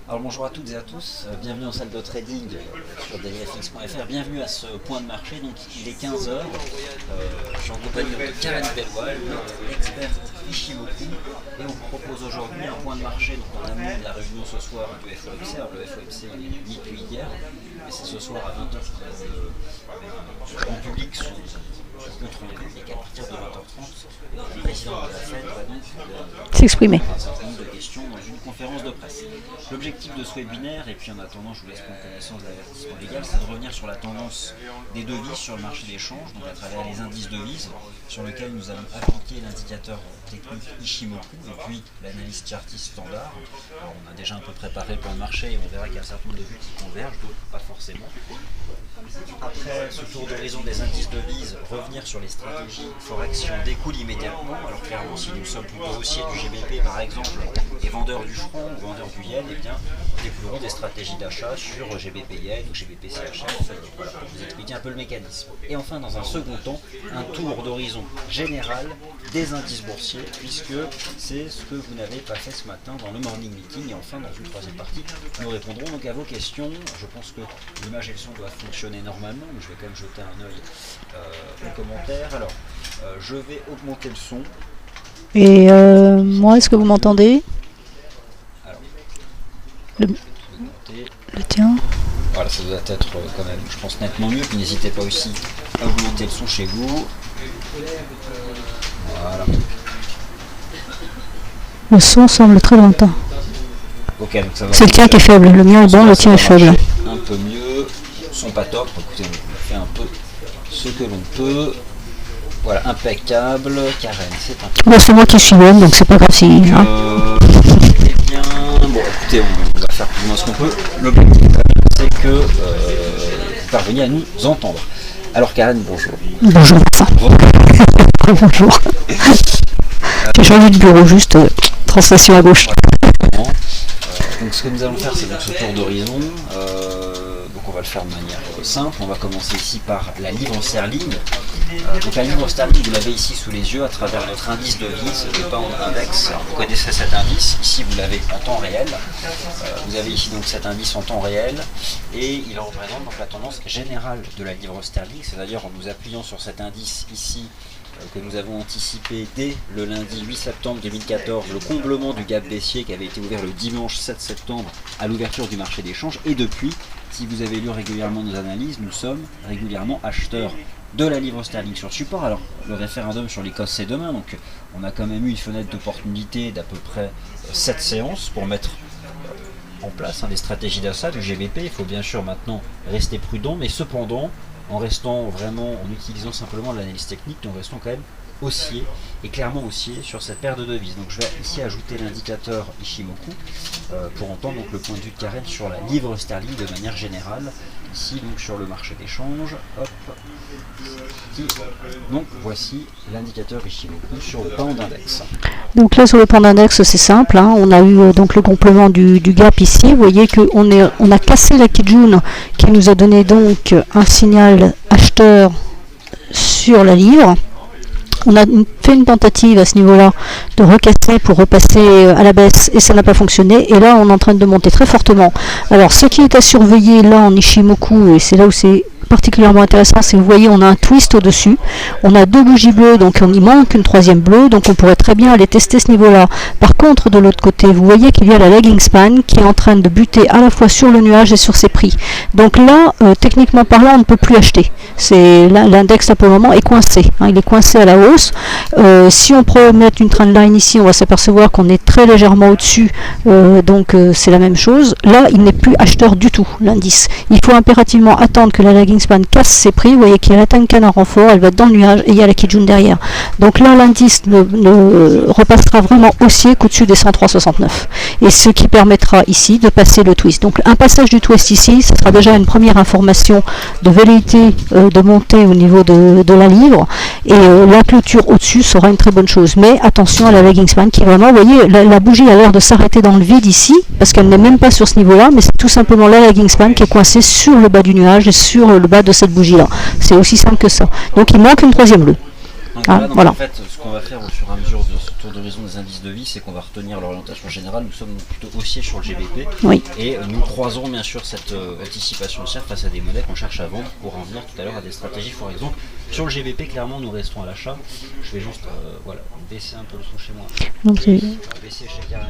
Alors bonjour à toutes et à tous, bienvenue en salle de trading sur dailyfx.fr, bienvenue à ce point de marché. Donc il est 15 heures. Je suis en compagnie de Karen Belwal, notre experte Ishimoku, et on vous propose aujourd'hui un point de marché. Donc en amont de la réunion ce soir du FOMC. Alors le FOMC il est mis depuis hier, mais c'est ce soir à 20h que le public sous contrôle et qu'à partir de 20h30, le président de la Fed va donc s'exprimer. un certain nombre de questions dans une conférence de presse. L'objectif de ce webinaire, et puis en attendant je vous laisse prendre connaissance de l'avertissement légal, c'est de revenir sur la tendance des devises sur le marché des changes, donc à travers les indices devises, sur lesquels nous allons appliquer l'indicateur technique Ishimoku et puis l'analyse chartiste standard. Alors, on a déjà un peu préparé pour le marché et on verra qu'il y a un certain nombre de vues qui convergent, d'autres pas forcément. Après ce tour d'horizon des indices devises, revenir sur les stratégies Forex si on découle immédiatement. Alors clairement, si nous sommes plutôt haussiers du GBP par exemple et vendeurs du franc ou vendeurs du yen, eh bien nous découlerons des stratégies d'achat sur GBP yen ou GBP CHF, voilà, pour vous expliquer un peu le mécanisme. Et enfin, dans un second temps, un tour d'horizon général des indices boursiers, puisque c'est ce que vous n'avez pas fait ce matin dans le morning meeting. Et enfin, dans une troisième partie, nous répondrons donc à vos questions. Je pense que l'image et le son doivent fonctionner normalement, mais je vais quand même jeter un œil aux commentaires. Alors, je vais augmenter le son. Et moi, est-ce que vous m'entendez? Alors, le tien. Voilà, ça doit être quand même, je pense, nettement mieux. Puis n'hésitez pas aussi à augmenter le son chez vous. Voilà. Le son semble très lointain. Ok, donc ça va. C'est le tien qui est faible. Le mien est bon, le tien est faible. Un peu mieux. Son pas top. Écoutez, on fait un peu ce que l'on peut. Voilà, impeccable. Karen, c'est impeccable. Bon, c'est moi qui suis bonne, donc c'est pas grave si. Hein. Eh bien, bon, écoutez, on va faire plus ou moins ce qu'on peut. L'objectif, c'est que vous parveniez à nous entendre. Alors, Karen, bonjour. Bonjour, Vincent. Bonjour. J'ai changé de bureau, juste translation à gauche. Donc, ce que nous allons faire, c'est donc ce tour d'horizon. Donc, on va le faire de manière simple. On va commencer ici par la livre sterling. Donc, la livre sterling, vous l'avez ici sous les yeux à travers notre indice de devise, le pound index. Alors, vous connaissez cet indice. Ici, vous l'avez en temps réel. Vous avez ici donc cet indice en temps réel et il représente donc la tendance générale de la livre sterling. C'est-à-dire en nous appuyant sur cet indice ici que nous avons anticipé dès le lundi 8 septembre 2014, le comblement du gap baissier qui avait été ouvert le dimanche 7 septembre à l'ouverture du marché des changes. Et depuis, si vous avez lu régulièrement nos analyses, nous sommes régulièrement acheteurs de la livre sterling sur support. Alors le référendum sur l'Écosse c'est demain, donc on a quand même eu une fenêtre d'opportunité d'à peu près 7 séances pour mettre en place des stratégies d'achat du GBP. Il faut bien sûr maintenant rester prudent, mais cependant en restant vraiment, en utilisant simplement l'analyse technique, en restant quand même haussier, et clairement haussier sur cette paire de devises. Donc je vais ici ajouter l'indicateur Ishimoku pour entendre donc le point de vue de Karen sur la livre sterling de manière générale, ici donc sur le marché des changes. Hop. Donc voici l'indicateur Ishimoku sur le pound index. Donc là sur le pound index c'est simple, hein. On a eu donc le complément du gap ici. Vous voyez qu'on a cassé la Kijun qui nous a donné donc un signal acheteur sur la livre. On a fait une tentative à ce niveau-là de recasser pour repasser à la baisse et ça n'a pas fonctionné. Et là, on est en train de monter très fortement. Alors, ce qui est à surveiller là en Ishimoku, et c'est là où c'est particulièrement intéressant, c'est que vous voyez, on a un twist au-dessus. On a deux bougies bleues, donc il manque une troisième bleue. Donc, on pourrait très bien aller tester ce niveau-là. Par contre, de l'autre côté, vous voyez qu'il y a la lagging span qui est en train de buter à la fois sur le nuage et sur ses prix. Donc là, techniquement parlant, on ne peut plus acheter. L'index, là, pour le moment, est coincé. Hein, il est coincé à la hausse. Si on peut mettre une trendline ici, on va s'apercevoir qu'on est très légèrement au-dessus. Donc, c'est la même chose. Là, il n'est plus acheteur du tout, l'indice. Il faut impérativement attendre que la lagging span casse ses prix. Vous voyez qu'il y a la Tenkan en renfort, elle va être dans le nuage et il y a la Kijun derrière. Donc là, l'indice ne repassera vraiment haussier qu'au-dessus des 103,69. Et ce qui permettra ici de passer le twist. Donc un passage du twist ici, ce sera déjà une première information de velléité de montée au niveau de la livre. Et la clôture au-dessus sera une très bonne chose. Mais attention à la lagging span qui vraiment, vous voyez, la bougie a l'air de s'arrêter dans le vide ici, parce qu'elle n'est même pas sur ce niveau-là, mais c'est tout simplement la lagging span qui est coincée sur le bas du nuage et sur le bas de cette bougie-là. C'est aussi simple que ça. Donc il manque une troisième bleue. Donc voilà. En fait, ce qu'on va faire au fur et à mesure de ce tour d'horizon des indices de vie, c'est qu'on va retenir l'orientation générale. Nous sommes plutôt haussiers sur le GBP. Oui. Et nous croisons bien sûr cette anticipation haussière face à des monnaies qu'on cherche à vendre pour en venir tout à l'heure à des stratégies forex. Donc sur le GBP, clairement, nous restons à l'achat. Je vais juste voilà, baisser un peu le son chez moi. Donc, Baisser chez Karen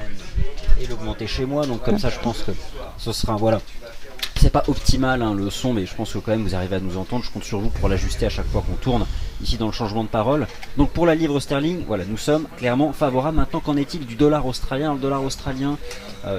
et l'augmenter chez moi. Donc comme ça, je pense que ce sera voilà. C'est pas optimal hein, le son, mais je pense que quand même vous arrivez à nous entendre. Je compte sur vous pour l'ajuster à chaque fois qu'on tourne ici dans le changement de parole. Donc pour la livre sterling, voilà, nous sommes clairement favorables. Maintenant, qu'en est-il du dollar australien? Le dollar australien,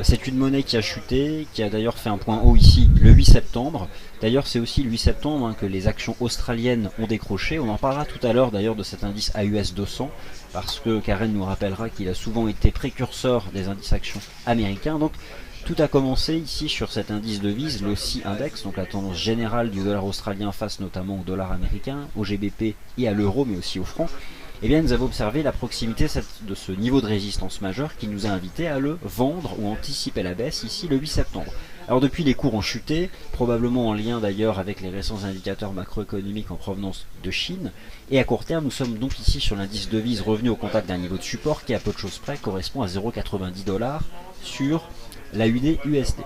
c'est une monnaie qui a chuté, qui a d'ailleurs fait un point haut ici le 8 septembre. D'ailleurs, c'est aussi le 8 septembre hein, que les actions australiennes ont décroché. On en parlera tout à l'heure d'ailleurs de cet indice AUS 200, parce que Karen nous rappellera qu'il a souvent été précurseur des indices actions américains. Donc tout a commencé ici sur cet indice de devise, l'OSI Index, donc la tendance générale du dollar australien face notamment au dollar américain, au GBP et à l'euro, mais aussi au franc. Et bien nous avons observé la proximité de ce niveau de résistance majeur qui nous a invité à le vendre ou anticiper la baisse ici le 8 septembre. Alors depuis, les cours ont chuté, probablement en lien d'ailleurs avec les récents indicateurs macroéconomiques en provenance de Chine. Et à court terme, nous sommes donc ici sur l'indice devise revenu au contact d'un niveau de support qui, à peu de choses près, correspond à 0,90 $ sur l'AUD USD.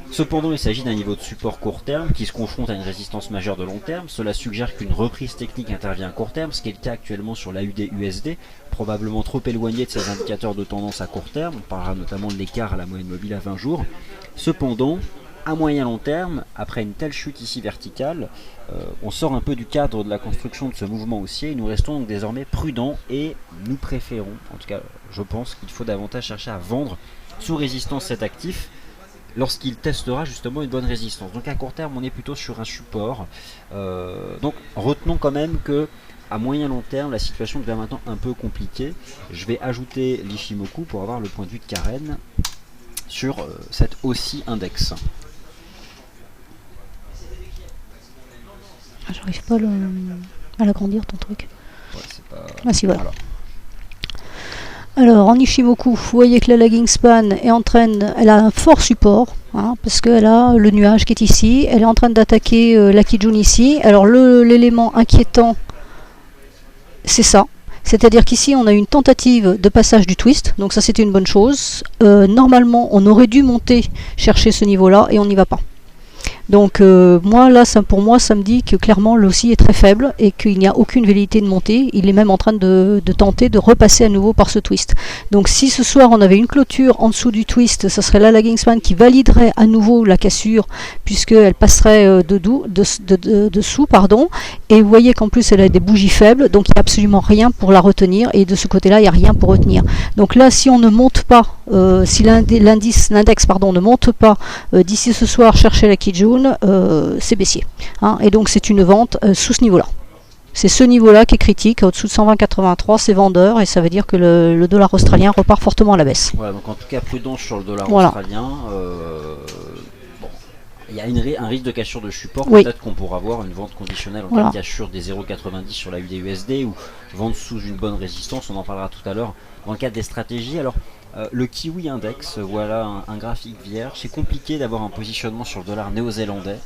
Cependant, il s'agit d'un niveau de support court terme qui se confronte à une résistance majeure de long terme. Cela suggère qu'une reprise technique intervient à court terme, ce qui est le cas actuellement sur l'AUD USD, probablement trop éloigné de ces indicateurs de tendance à court terme. On parlera notamment de l'écart à la moyenne mobile à 20 jours. Cependant, à moyen long terme, après une telle chute ici verticale, on sort un peu du cadre de la construction de ce mouvement haussier et nous restons donc désormais prudents et nous préférons, en tout cas je pense qu'il faut davantage chercher à vendre sous résistance cet actif lorsqu'il testera justement une bonne résistance. Donc à court terme on est plutôt sur un support. Donc retenons quand même que à moyen long terme la situation devient maintenant un peu compliquée. Je vais ajouter l'Ishimoku pour avoir le point de vue de Karen sur cette OSI Index. J'arrive pas à l'agrandir ton truc. Ouais, c'est pas... Ah si, voilà. Alors en Ishimoku, vous voyez que la lagging span est en train, elle a un fort support, hein, parce qu'elle a le nuage qui est ici, elle est en train d'attaquer la Kijun ici. Alors l'élément inquiétant, c'est ça. C'est-à-dire qu'ici on a une tentative de passage du twist, donc ça c'était une bonne chose. Normalement on aurait dû monter chercher ce niveau-là et on n'y va pas. Donc moi là, pour moi ça me dit que clairement l'OSI est très faible et qu'il n'y a aucune velléité de monter. Il est même en train de tenter de repasser à nouveau par ce twist. Donc si ce soir on avait une clôture en dessous du twist, ça serait la lagging span qui validerait à nouveau la cassure, puisqu'elle passerait dessous. Et vous voyez qu'en plus elle a des bougies faibles, donc il n'y a absolument rien pour la retenir, et de ce côté là il n'y a rien pour retenir. Donc là si on ne monte pas, si l'index ne monte pas d'ici ce soir chercher la Kijun, c'est baissier, hein, et donc c'est une vente sous ce niveau là. C'est ce niveau là qui est critique, au-dessous de 120,83 c'est vendeur, et ça veut dire que le dollar australien repart fortement à la baisse. Voilà, donc en tout cas prudence sur le dollar voilà. australien. Bon, il y a un risque de cassure de support, oui. Peut-être qu'on pourra avoir une vente conditionnelle en cas de cassure des 0,90 sur la USD, ou vente sous une bonne résistance, on en parlera tout à l'heure dans le cadre des stratégies. Alors le Kiwi Index, voilà un graphique vierge. C'est compliqué d'avoir un positionnement sur le dollar néo-zélandais,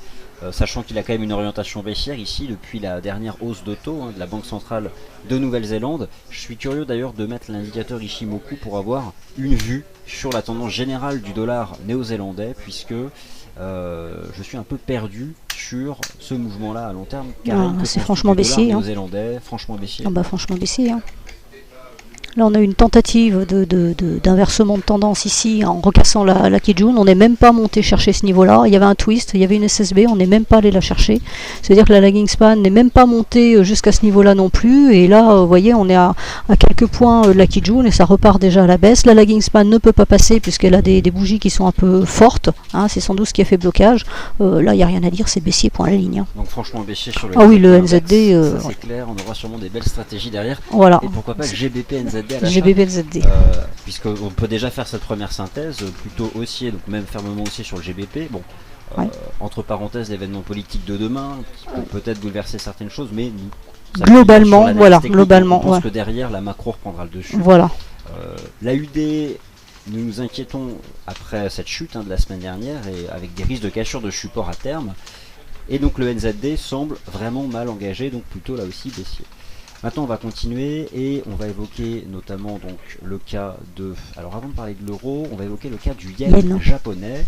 sachant qu'il a quand même une orientation baissière ici depuis la dernière hausse de taux de la Banque centrale de Nouvelle-Zélande. Je suis curieux d'ailleurs de mettre l'indicateur Ishimoku pour avoir une vue sur la tendance générale du dollar néo-zélandais, puisque je suis un peu perdu sur ce mouvement-là à long terme. C'est franchement baissier. Néo-zélandais, franchement baissier. Ah bah franchement baissier. Hein. Là, on a une tentative d'inversement de tendance ici en recassant la Kijun. On n'est même pas monté chercher ce niveau-là. Il y avait un twist, il y avait une SSB, on n'est même pas allé la chercher. C'est-à-dire que la lagging span n'est même pas montée jusqu'à ce niveau-là non plus. Et là, vous voyez, on est à quelques points de la Kijun et ça repart déjà à la baisse. La lagging span ne peut pas passer puisqu'elle a des bougies qui sont un peu fortes. Hein, c'est sans doute ce qui a fait blocage. Là, il n'y a rien à dire, c'est baissier point à la ligne. Hein. Donc franchement baissier sur le oui, le NZD. C'est clair, on aura sûrement des belles stratégies derrière. Voilà. Et pourquoi pas le GBP NZD GBP-NZD. Puisqu'on peut déjà faire cette première synthèse, plutôt haussier, donc même fermement haussier sur le GBP. Bon, entre parenthèses, l'événement politique de demain, qui peut peut-être bouleverser certaines choses, mais globalement, globalement, je pense que derrière, la macro reprendra le dessus. Voilà. L'AUD, nous nous inquiétons après cette chute de la semaine dernière, et avec des risques de cassure de support à terme. Et donc le NZD semble vraiment mal engagé, donc plutôt là aussi baissier. Maintenant, on va continuer et on va évoquer notamment donc le cas de... Alors avant de parler de l'euro, on va évoquer le cas du yen japonais.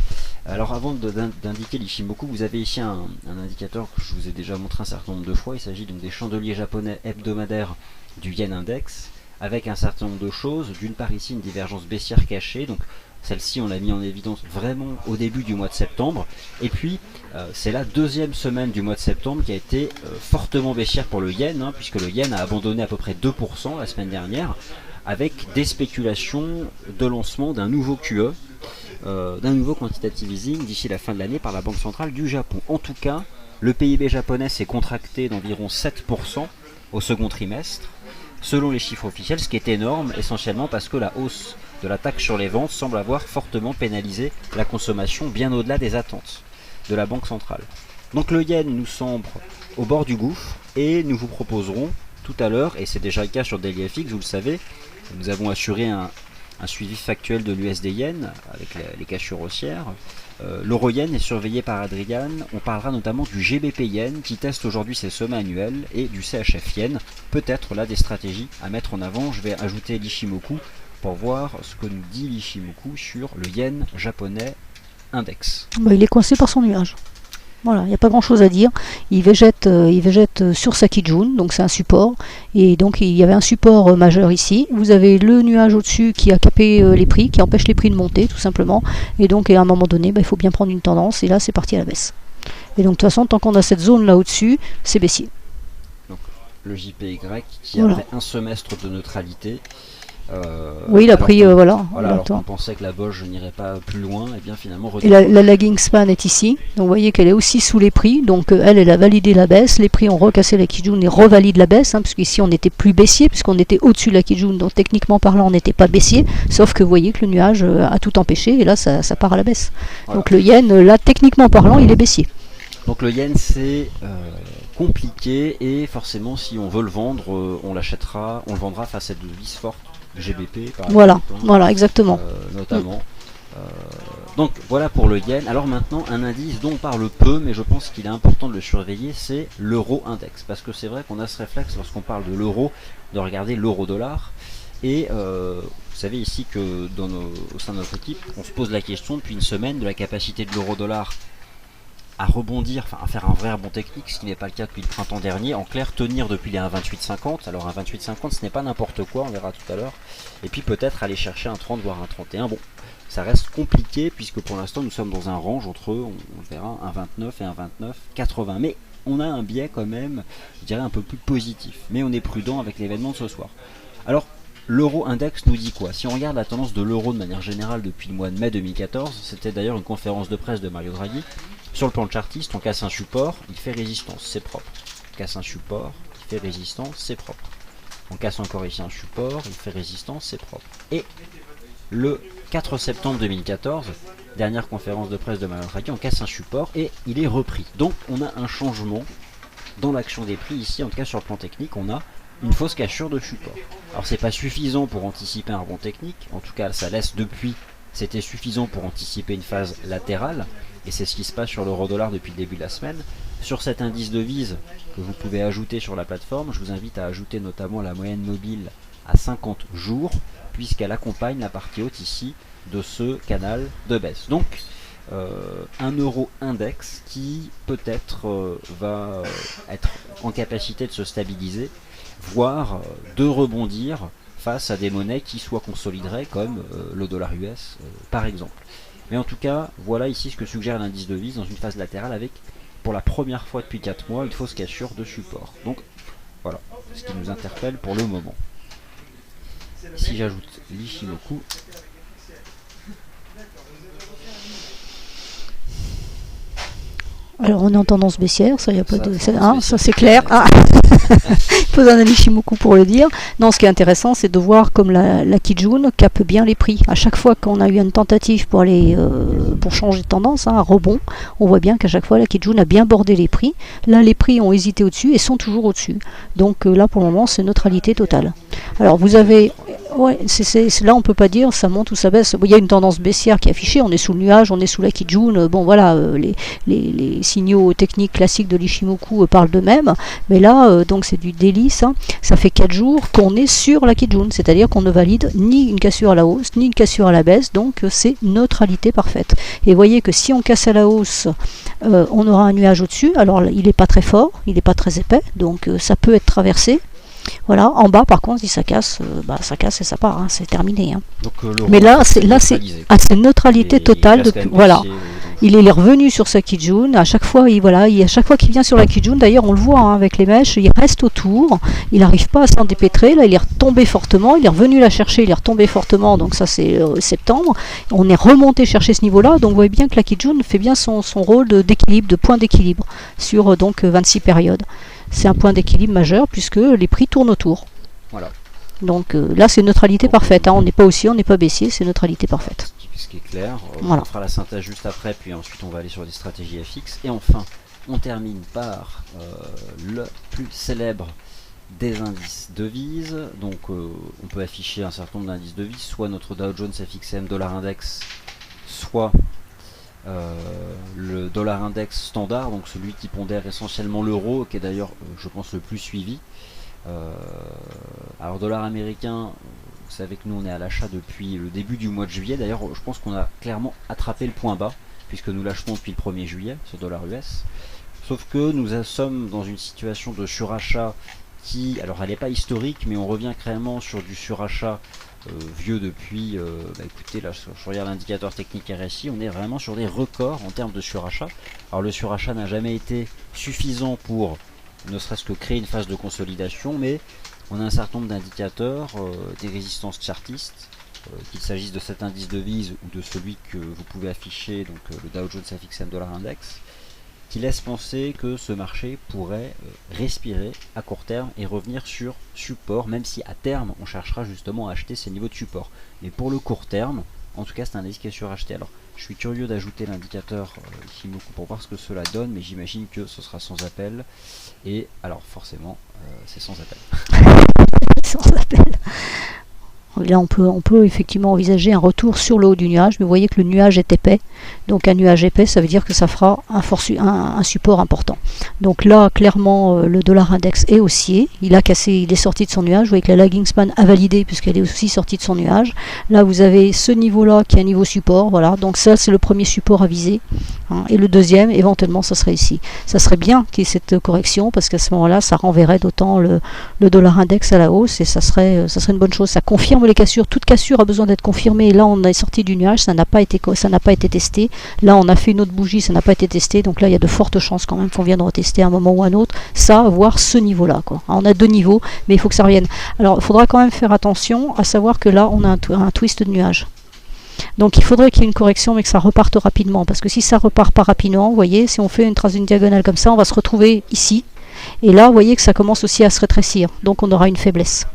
Alors avant d'indiquer l'Ishimoku, vous avez ici un indicateur que je vous ai déjà montré un certain nombre de fois. Il s'agit donc des chandeliers japonais hebdomadaires du yen index, avec un certain nombre de choses. D'une part ici une divergence baissière cachée, donc celle-ci on l'a mis en évidence vraiment au début du mois de septembre. Et puis c'est la deuxième semaine du mois de septembre qui a été fortement baissière pour le yen, hein, puisque le yen a abandonné à peu près 2% la semaine dernière, avec des spéculations de lancement d'un nouveau QE, d'un nouveau quantitative easing d'ici la fin de l'année par la Banque centrale du Japon. En tout cas, le PIB japonais s'est contracté d'environ 7% au second trimestre, selon les chiffres officiels, ce qui est énorme, essentiellement parce que la hausse de la taxe sur les ventes semble avoir fortement pénalisé la consommation bien au-delà des attentes de la Banque centrale. Donc le yen nous semble au bord du gouffre et nous vous proposerons tout à l'heure, et c'est déjà le cas sur DailyFX, vous le savez, nous avons assuré un suivi factuel de l'USD yen avec les cachures haussières. L'euro yen est surveillé par Adrian. On parlera notamment du GBP yen qui teste aujourd'hui ses sommets annuels et du CHF yen. Peut-être là des stratégies à mettre en avant. Je vais ajouter l'Ishimoku pour voir ce que nous dit l'Ishimoku sur le yen japonais index. Il est coincé par son nuage. Voilà, il n'y a pas grand chose à dire. Il végète sur sa Kijun, donc c'est un support. Et donc il y avait un support majeur ici. Vous avez le nuage au-dessus qui a capé les prix, qui empêche les prix de monter tout simplement. Et donc à un moment donné, il faut bien prendre une tendance. Et là c'est parti à la baisse. Et donc de toute façon, tant qu'on a cette zone là au-dessus, c'est baissier. Donc le JPY qui a fait un semestre de neutralité. Oui, il a pris, alors qu'on pensait que la Bosch n'irait pas plus loin, et bien finalement... Et la lagging span est ici, donc vous voyez qu'elle est aussi sous les prix, donc elle a validé la baisse, les prix ont recassé la Kijun et revalident la baisse, hein, puisqu'ici on n'était plus baissier, puisqu'on était au-dessus de la Kijun, donc techniquement parlant on n'était pas baissier, sauf que vous voyez que le nuage a tout empêché, et là ça part à la baisse. Voilà. Donc le yen, là techniquement parlant, il est baissier. Donc le yen c'est compliqué, et forcément si on veut le vendre, on l'achètera, on le vendra face à de vis fortes. GBP par exemple, voilà, exactement. Notamment. Donc voilà pour le yen. Alors maintenant un indice dont on parle peu, mais je pense qu'il est important de le surveiller, c'est l'euro index, parce que c'est vrai qu'on a ce réflexe lorsqu'on parle de l'euro de regarder l'euro dollar, et vous savez ici que au sein de notre équipe on se pose la question depuis une semaine de la capacité de l'euro dollar à rebondir, enfin à faire un vrai rebond technique, ce qui n'est pas le cas depuis le printemps dernier. En clair, tenir depuis les 1,2850. Alors un 1,2850 ce n'est pas n'importe quoi, on verra tout à l'heure. Et puis peut-être aller chercher un 30 voire un 31. Bon, ça reste compliqué puisque pour l'instant nous sommes dans un range entre, on verra, un 29 et un 29,80. Mais on a un biais quand même, je dirais un peu plus positif. Mais on est prudent avec l'événement de ce soir. Alors l'euro index nous dit quoi? Si on regarde la tendance de l'euro de manière générale depuis le mois de mai 2014, c'était d'ailleurs une conférence de presse de Mario Draghi. Sur le plan chartiste, on casse un support, il fait résistance, c'est propre. On casse un support, il fait résistance, c'est propre. On casse encore ici un support, il fait résistance, c'est propre. Et le 4 septembre 2014, dernière conférence de presse de Mario Draghi, on casse un support et il est repris. Donc on a un changement dans l'action des prix ici, en tout cas sur le plan technique, on a une fausse cassure de support. Alors c'est pas suffisant pour anticiper un rebond technique, en tout cas ça laisse depuis, c'était suffisant pour anticiper une phase latérale. Et c'est ce qui se passe sur l'euro-dollar depuis le début de la semaine. Sur cet indice devise que vous pouvez ajouter sur la plateforme, je vous invite à ajouter notamment la moyenne mobile à 50 jours, puisqu'elle accompagne la partie haute ici de ce canal de baisse. Donc, un euro index qui peut-être va être en capacité de se stabiliser, voire de rebondir face à des monnaies qui soit consolideraient comme le dollar US par exemple. Mais en tout cas, voilà ici ce que suggère l'indice de devise dans une phase latérale avec, pour la première fois depuis 4 mois, une fausse cassure de support. Donc voilà, ce qui nous interpelle pour le moment. Si j'ajoute l'Ishimoku, alors on est en tendance baissière, ça y a pas de, ça c'est clair. Ah. Il faut un Ishimoku pour le dire. Non, ce qui est intéressant, c'est de voir comme la Kijun capte bien les prix. À chaque fois qu'on a eu une tentative pour aller pour changer de tendance, un rebond, on voit bien qu'à chaque fois la Kijun a bien bordé les prix. Là, les prix ont hésité au-dessus et sont toujours au-dessus. Donc là, pour le moment, c'est neutralité totale. Alors vous avez Ouais, là on peut pas dire ça monte ou ça baisse. Bon, il y a une tendance baissière qui est affichée, on est sous le nuage, on est sous la Kijun. Bon voilà, les signaux techniques classiques de l'Ishimoku parlent d'eux-mêmes. Mais là, donc c'est du délice. Hein. Ça fait 4 jours qu'on est sur la Kijun, c'est-à-dire qu'on ne valide ni une cassure à la hausse, ni une cassure à la baisse. Donc c'est neutralité parfaite. Et vous voyez que si on casse à la hausse, on aura un nuage au-dessus. Alors il n'est pas très fort, il n'est pas très épais, donc ça peut être traversé. Voilà, en bas par contre si ça casse, ça casse et ça part, hein, c'est terminé. Hein. Donc, Mais là c'est neutralité totale. Voilà, il est revenu sur sa Kijun. À chaque fois, à chaque fois qu'il vient sur la Kijun, d'ailleurs on le voit hein, avec les mèches, il reste autour, il n'arrive pas à s'en dépêtrer. Là il est retombé fortement, il est revenu la chercher, il est retombé fortement. Donc ça c'est septembre. On est remonté chercher ce niveau-là. Donc vous voyez bien que la Kijun fait bien son rôle d'équilibre, de point d'équilibre sur donc 26 périodes. C'est un point d'équilibre majeur puisque les prix tournent autour. Voilà. Donc là c'est neutralité parfaite, hein. On n'est pas haussier, on n'est pas baissier, c'est neutralité parfaite. Ce qui est clair, voilà. On fera la synthèse juste après, puis ensuite on va aller sur des stratégies FX. Et enfin, on termine par le plus célèbre des indices devises. Donc on peut afficher un certain nombre d'indices devises, soit notre Dow Jones FXM dollar index, soit le dollar index standard, donc celui qui pondère essentiellement l'euro, qui est d'ailleurs je pense le plus suivi. Alors dollar américain, vous savez que nous on est à l'achat depuis le début du mois de juillet. D'ailleurs je pense qu'on a clairement attrapé le point bas, puisque nous l'achetons depuis le 1er juillet sur dollar US. Sauf que nous sommes dans une situation de surachat qui, alors elle n'est pas historique, mais on revient clairement sur du surachat vieux depuis, écoutez, là je regarde l'indicateur technique RSI, on est vraiment sur des records en termes de surachat. Alors le surachat n'a jamais été suffisant pour ne serait-ce que créer une phase de consolidation, mais on a un certain nombre d'indicateurs, des résistances chartistes, qu'il s'agisse de cet indice devise ou de celui que vous pouvez afficher, donc le Dow Jones FXM Dollar Index, qui laisse penser que ce marché pourrait respirer à court terme et revenir sur support, même si à terme on cherchera justement à acheter ces niveaux de support. Mais pour le court terme, en tout cas c'est un indice qui est suracheté. Alors je suis curieux d'ajouter l'indicateur Ishimoku pour voir ce que cela donne, mais j'imagine que ce sera sans appel. Et alors forcément c'est sans appel. Sans appel. Là, on peut effectivement envisager un retour sur le haut du nuage, mais vous voyez que le nuage est épais. Donc un nuage épais, ça veut dire que ça fera un support important. Donc là, clairement, le dollar index est haussier. Il est sorti de son nuage. Vous voyez que la lagging span a validé puisqu'elle est aussi sortie de son nuage. Là, vous avez ce niveau-là qui est un niveau support. Voilà. Donc ça, c'est le premier support à viser. Hein. Et le deuxième, éventuellement, ça serait ici. Ça serait bien qu'il y ait cette correction parce qu'à ce moment-là, ça renverrait d'autant le dollar index à la hausse et ça serait une bonne chose. Ça confirme les cassures. Toute cassure a besoin d'être confirmée. Et là, on est sorti du nuage. Ça n'a pas été testé. Là, on a fait une autre bougie. Ça n'a pas été testé. Donc là, il y a de fortes chances quand même qu'on vienne retester à un moment ou un autre. Ça, voir ce niveau-là. Alors, on a deux niveaux, mais il faut que ça revienne. Alors, il faudra quand même faire attention à savoir que là, on a un twist de nuage. Donc il faudrait qu'il y ait une correction mais que ça reparte rapidement parce que si ça repart pas rapidement, vous voyez, si on fait une trace d'une diagonale comme ça, on va se retrouver ici et là vous voyez que ça commence aussi à se rétrécir, donc on aura une faiblesse.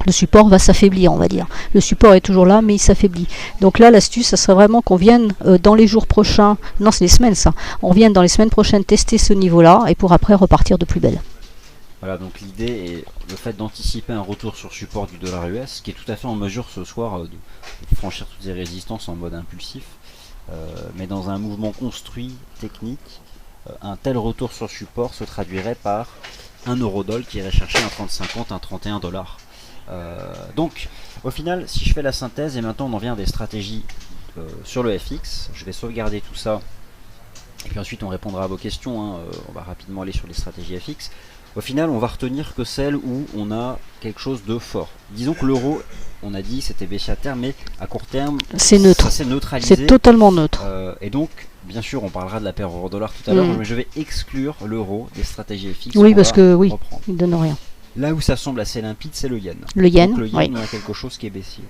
Le support va s'affaiblir, on va dire. Le support est toujours là mais il s'affaiblit. Donc là l'astuce ça serait vraiment qu'on vienne dans les jours prochains, non c'est les semaines ça, on vienne dans les semaines prochaines tester ce niveau là et pour après repartir de plus belle. Voilà, donc l'idée est le fait d'anticiper un retour sur support du dollar US, qui est tout à fait en mesure ce soir de franchir toutes ces résistances en mode impulsif, mais dans un mouvement construit, technique, un tel retour sur support se traduirait par un euro-dollar qui irait chercher un 30,50, un 31 dollars. Donc, au final, si je fais la synthèse, et maintenant on en vient des stratégies sur le FX, je vais sauvegarder tout ça, et puis ensuite on répondra à vos questions, hein, on va rapidement aller sur les stratégies FX. Au final, on va retenir que celle où on a quelque chose de fort. Disons que l'euro, on a dit, c'était baissier à terme, mais à court terme, c'est neutre. Ça s'est neutralisé. C'est totalement neutre. Et donc, bien sûr, on parlera de la paire euro-dollar tout à l'heure, mais je vais exclure l'euro des stratégies FX. Oui, parce que oui, il ne donne rien. Là où ça semble assez limpide, c'est le yen. Le yen, donc, le yen, on a quelque chose qui est baissier.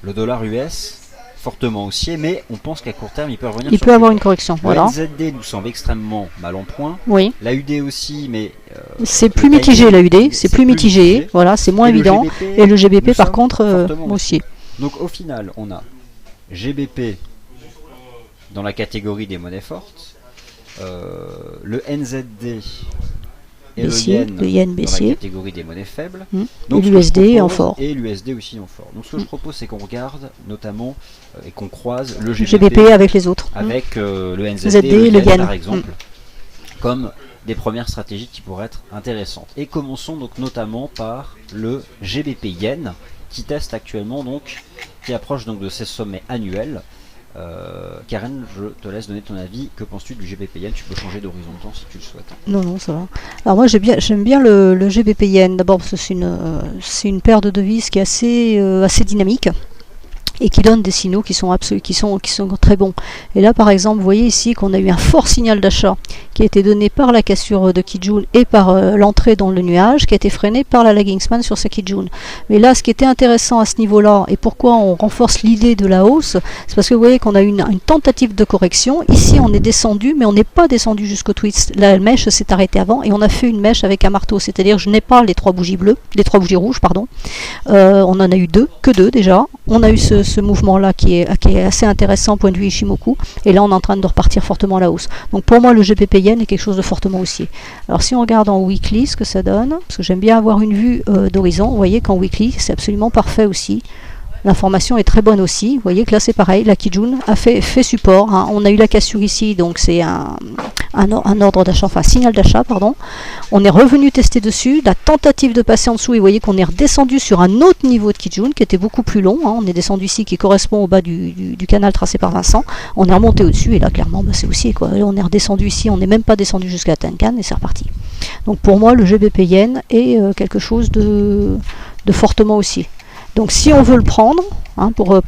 Le dollar US, fortement haussier, mais on pense qu'à court terme, il peut revenir. Il peut avoir une correction. Voilà. Le NZD nous semble extrêmement mal en point. Oui. La UD aussi, mais c'est plus mitigé la UD, c'est plus mitigé. Voilà, c'est moins évident. Et le GBP, par contre, haussier. Donc au final, on a GBP dans la catégorie des monnaies fortes, le NZD et baissier, le yen dans baissier. la catégorie des monnaies faibles. Et l'USD en fort. Et l'USD aussi en fort. Donc ce que je propose, c'est qu'on regarde notamment et qu'on croise le GBP avec les autres. Avec le NZD ZD, et le yen, yen. par exemple, comme des premières stratégies qui pourraient être intéressantes. Et commençons donc notamment par le GBP yen, qui teste actuellement donc, qui approche donc de ses sommets annuels. Karen, je te laisse donner ton avis. Que penses-tu du GBP yen? Tu peux changer d'horizon de temps si tu le souhaites. Non, ça va. Alors moi j'aime bien le GBP yen, d'abord parce que c'est une paire de devises qui est assez dynamique et qui donne des signaux qui sont très bons. Et là par exemple, vous voyez ici qu'on a eu un fort signal d'achat qui a été donné par la cassure de Kijun et par l'entrée dans le nuage, qui a été freiné par la lagging span sur ce Kijun. Mais là, ce qui était intéressant à ce niveau-là, et pourquoi on renforce l'idée de la hausse, c'est parce que vous voyez qu'on a eu une tentative de correction. Ici, on est descendu, mais on n'est pas descendu jusqu'au twist. La mèche s'est arrêtée avant, et on a fait une mèche avec un marteau, c'est-à-dire je n'ai pas les trois bougies rouges, pardon. On en a eu que deux déjà. On a eu ce mouvement-là qui est assez intéressant point de vue Ishimoku, et là on est en train de repartir fortement à la hausse. Donc pour moi le GBP yen est quelque chose de fortement haussier. Alors si on regarde en weekly ce que ça donne, parce que j'aime bien avoir une vue d'horizon, vous voyez qu'en weekly c'est absolument parfait aussi. L'information est très bonne aussi. Vous voyez que là c'est pareil, la Kijun a fait support. Hein. On a eu la cassure ici, donc c'est un ordre d'achat, enfin un signal d'achat, pardon. On est revenu tester dessus. La tentative de passer en dessous, et vous voyez qu'on est redescendu sur un autre niveau de Kijun qui était beaucoup plus long. Hein. On est descendu ici, qui correspond au bas du canal tracé par Vincent. On est remonté au-dessus, et là clairement c'est haussier, quoi. Là, on est redescendu ici, on n'est même pas descendu jusqu'à la Tenkan, et c'est reparti. Donc pour moi le GBP yen est quelque chose de fortement haussier. Donc si on veut le prendre, hein, pour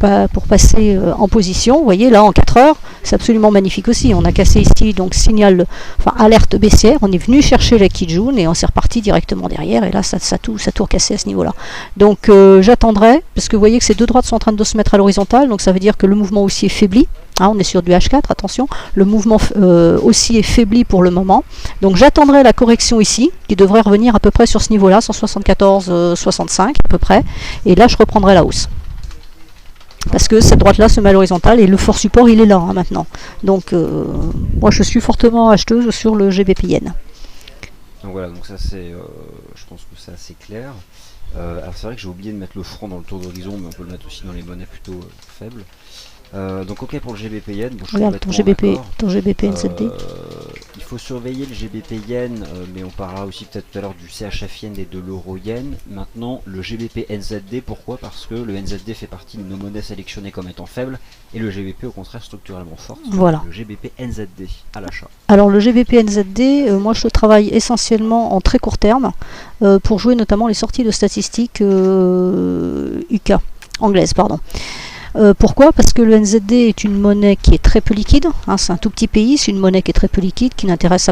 passer en position, vous voyez là en 4 heures, c'est absolument magnifique aussi. On a cassé ici, donc alerte baissière, on est venu chercher la Kijun et on s'est reparti directement derrière, et là ça a tout recassé à ce niveau-là. Donc j'attendrai, parce que vous voyez que ces deux droites sont en train de se mettre à l'horizontale, donc ça veut dire que le mouvement haussier faiblit. Hein, on est sur du H4, attention, le mouvement haussier faiblit pour le moment. Donc j'attendrai la correction ici, qui devrait revenir à peu près sur ce niveau-là, 174,65 à peu près, et là je reprendrai la hausse. Parce que cette droite-là se met à l'horizontale, et le fort support il est là hein, maintenant. Donc moi je suis fortement acheteuse sur le GBP yen. Donc voilà, donc ça c'est, je pense que c'est assez clair. Alors c'est vrai que j'ai oublié de mettre le franc dans le tour d'horizon, mais on peut le mettre aussi dans les monnaies plutôt faibles. Donc ok pour le GBP yen, bon, je suis regarde ton GBP NZD. Il faut surveiller le GBP yen, mais on parlera aussi peut-être tout à l'heure du CHF yen et de l'euro yen. Maintenant le GBP NZD, pourquoi? Parce que le NZD fait partie de nos monnaies sélectionnées comme étant faibles, et le GBP au contraire structurellement fort. Voilà. Le GBP NZD à l'achat. Alors le GBP NZD, moi je le travaille essentiellement en très court terme, pour jouer notamment les sorties de statistiques UK, anglaises pardon. Pourquoi? Parce que le NZD est une monnaie qui est très peu liquide, hein, c'est un tout petit pays, c'est une monnaie qui est très peu liquide, qui n'intéresse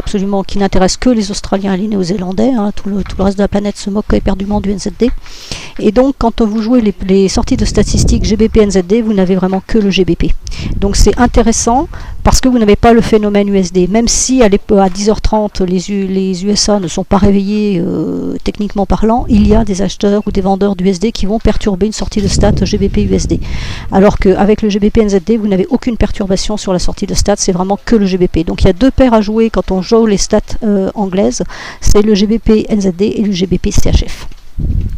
que les Australiens et les Néo-Zélandais, hein, tout le reste de la planète se moque éperdument du NZD. Et donc quand vous jouez les sorties de statistiques GBP NZD, vous n'avez vraiment que le GBP. Donc c'est intéressant parce que vous n'avez pas le phénomène USD, même si à 10h30 les USA ne sont pas réveillés techniquement parlant, il y a des acheteurs ou des vendeurs d'USD qui vont perturber une sortie de stats GBP USD. Alors qu'avec le GBP NZD, vous n'avez aucune perturbation sur la sortie de stats, c'est vraiment que le GBP. Donc il y a deux paires à jouer quand on joue les stats anglaises, c'est le GBP NZD et le GBP CHF.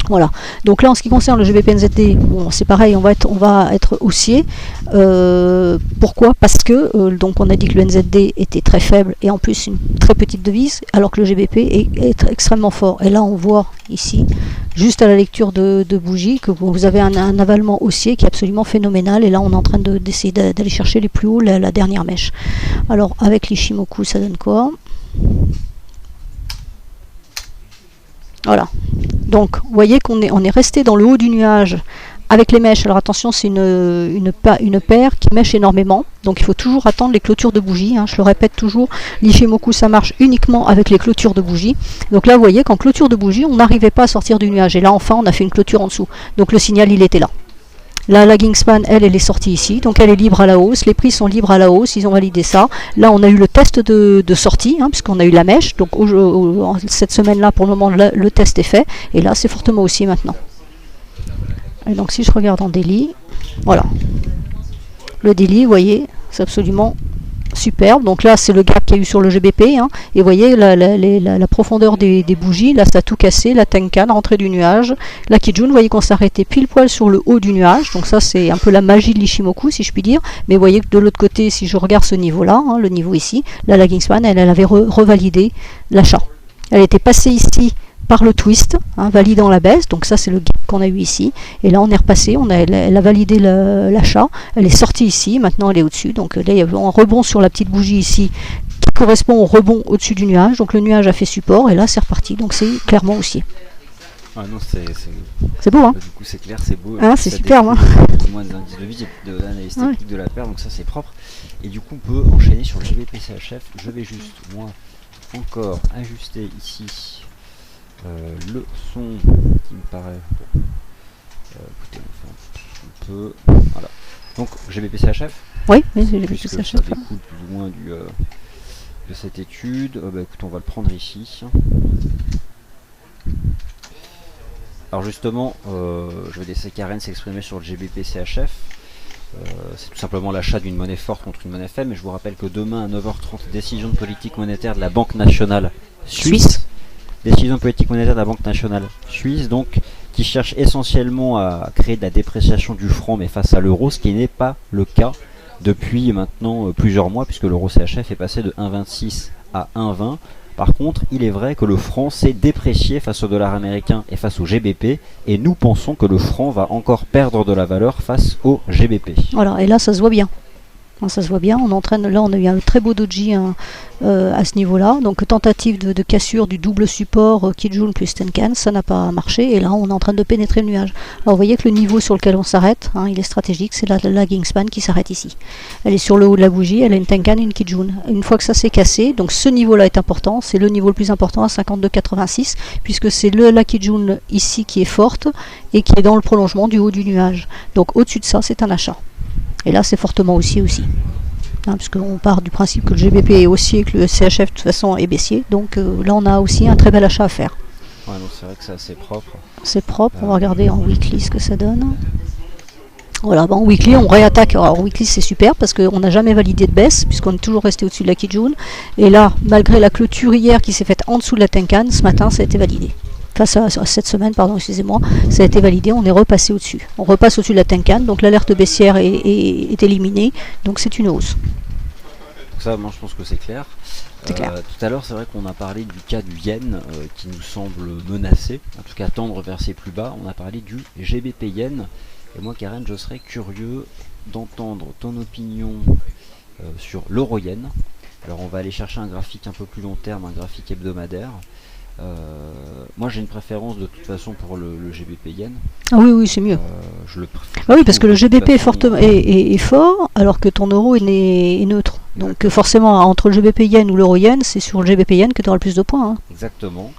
Voilà. Donc là, en ce qui concerne le GBP NZD, bon, c'est pareil, on va être haussier. Pourquoi? Parce que donc on a dit que le NZD était très faible et en plus une très petite devise, alors que le GBP est extrêmement fort. Et là, on voit ici, juste à la lecture de bougie, que vous avez un avalement haussier qui est absolument phénoménal. Et là, on est en train d'essayer d'aller chercher les plus hauts, la dernière mèche. Alors, avec l'Ishimoku, ça donne quoi? Voilà. Donc, vous voyez qu'on est resté dans le haut du nuage avec les mèches. Alors attention, c'est une paire qui mèche énormément. Donc il faut toujours attendre les clôtures de bougies. Hein. Je le répète toujours, l'Ishimoku, ça marche uniquement avec les clôtures de bougies. Donc là, vous voyez qu'en clôture de bougie, on n'arrivait pas à sortir du nuage. Et là, enfin, on a fait une clôture en dessous. Donc le signal, il était là. La lagging span, elle est sortie ici, donc elle est libre à la hausse, les prix sont libres à la hausse, ils ont validé ça. Là, on a eu le test de sortie, hein, puisqu'on a eu la mèche, donc cette semaine-là, pour le moment, le test est fait, et là, c'est fortement haussier maintenant. Et donc, si je regarde en daily, voilà. Le daily, vous voyez, c'est absolument superbe. Donc là, c'est le gap qu'il y a eu sur le GBP. Hein. Et vous voyez la profondeur des bougies. Là, ça a tout cassé. La Tenkan, rentrée du nuage. La Kijun, vous voyez qu'on s'est arrêté pile poil sur le haut du nuage. Donc ça, c'est un peu la magie de l'Ishimoku, si je puis dire. Mais vous voyez que de l'autre côté, si je regarde ce niveau-là, hein, le niveau ici, là, la Kingspan, elle avait revalidé l'achat. Elle était passée ici par le twist, hein, validant la baisse. Donc ça, c'est le gap qu'on a eu ici. Et là, on est repassé. Elle a validé l'achat. Elle est sortie ici. Maintenant, elle est au-dessus. Donc là, il y a un rebond sur la petite bougie ici qui correspond au rebond au-dessus du nuage. Donc le nuage a fait support. Et là, c'est reparti. Donc c'est clairement haussier. Ah non, c'est beau, hein. Du coup, c'est clair, c'est beau. Ah, c'est superbe, hein. Au moins des indices de vie et de l'analyse technique de la paire. Donc ça, c'est propre. Et du coup, on peut enchaîner sur le GBP-CHF. Je vais juste, moi, encore ajuster ici le son qui me paraît bon. Écoutez, on peut voilà, donc GBP-CHF, oui GBP-CHF, ça découle plus ou moins de cette étude. Écoute, on va le prendre ici. Alors justement, je vais laisser Karen s'exprimer sur le GBP-CHF. C'est tout simplement l'achat d'une monnaie forte contre une monnaie faible, mais je vous rappelle que demain à 9h30, décision de politique monétaire de la Banque Nationale Suisse. Décision politique monétaire de la Banque Nationale Suisse, donc, qui cherche essentiellement à créer de la dépréciation du franc, mais face à l'euro, ce qui n'est pas le cas depuis maintenant plusieurs mois, puisque l'euro CHF est passé de 1,26 à 1,20. Par contre, il est vrai que le franc s'est déprécié face au dollar américain et face au GBP, et nous pensons que le franc va encore perdre de la valeur face au GBP. Voilà, et là, ça se voit bien. Ça se voit bien, on a eu un très beau doji à ce niveau-là, donc tentative de cassure du double support Kijun plus Tenkan, ça n'a pas marché, et là on est en train de pénétrer le nuage. Alors vous voyez que le niveau sur lequel on s'arrête, hein, il est stratégique, c'est la lagging span qui s'arrête ici. Elle est sur le haut de la bougie, elle a une Tenkan et une Kijun. Une fois que ça s'est cassé, donc ce niveau-là est important, c'est le niveau le plus important à 52,86, puisque c'est la Kijun ici qui est forte, et qui est dans le prolongement du haut du nuage. Donc au-dessus de ça, c'est un achat. Et là, c'est fortement haussier aussi. Hein, parce qu'on part du principe que le GBP est haussier et que le CHF, de toute façon, est baissier. Donc là, on a aussi un très bel achat à faire. Ouais, donc c'est vrai que c'est assez propre. C'est propre. On va regarder en weekly ce que ça donne. Voilà, en weekly, on réattaque. Alors, en weekly, c'est super parce qu'on n'a jamais validé de baisse, puisqu'on est toujours resté au-dessus de la Kijun. Et là, malgré la clôture hier qui s'est faite en dessous de la Tenkan, ce matin, ça a été validé. Cette semaine, pardon, excusez-moi, ça a été validé, on est repassé au-dessus. On repasse au-dessus de la Tenkan, donc l'alerte baissière est éliminée, donc c'est une hausse. Donc ça, moi je pense que c'est clair. Clair. Tout à l'heure, c'est vrai qu'on a parlé du cas du yen qui nous semble menacé, en tout cas tendre vers ses plus bas. On a parlé du GBP yen. Et moi, Karen, je serais curieux d'entendre ton opinion sur l'euro yen. Alors, on va aller chercher un graphique un peu plus long terme, un graphique hebdomadaire. Moi j'ai une préférence de toute façon pour le GBP yen. Ah oui, c'est mieux. Oui, parce que le GBP est fort alors que ton euro est neutre. Donc forcément entre le GBP yen ou l'euro yen, c'est sur le GBP yen que tu auras le plus de points. Hein. Exactement.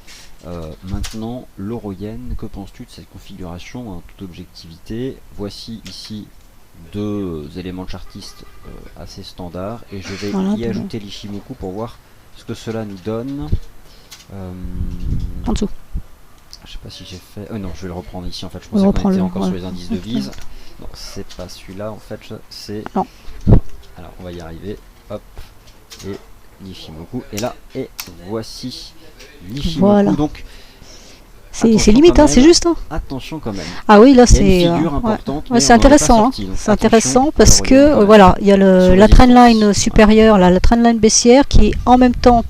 Maintenant, l'euro yen, que penses-tu de cette configuration en toute objectivité? Voici ici deux éléments chartistes assez standards et je vais y ajouter l'Ishimoku pour voir ce que cela nous donne. En dessous. Je sais pas si j'ai fait. Non, je vais le reprendre ici en fait. Je pensais qu'on était encore sur les indices de vise. Non, c'est pas celui-là en fait. C'est. Non. Alors, on va y arriver. Hop. Et l'Ishimoku. Et là, et voici l'Ishimoku. Voilà. Donc. C'est limite, hein, c'est juste. Hein. Attention quand même. Ah oui, là c'est. Figure importante. Ouais, c'est intéressant. Hein. C'est intéressant parce que voilà, il y a la trendline supérieure, la trendline baissière qui est en même temps.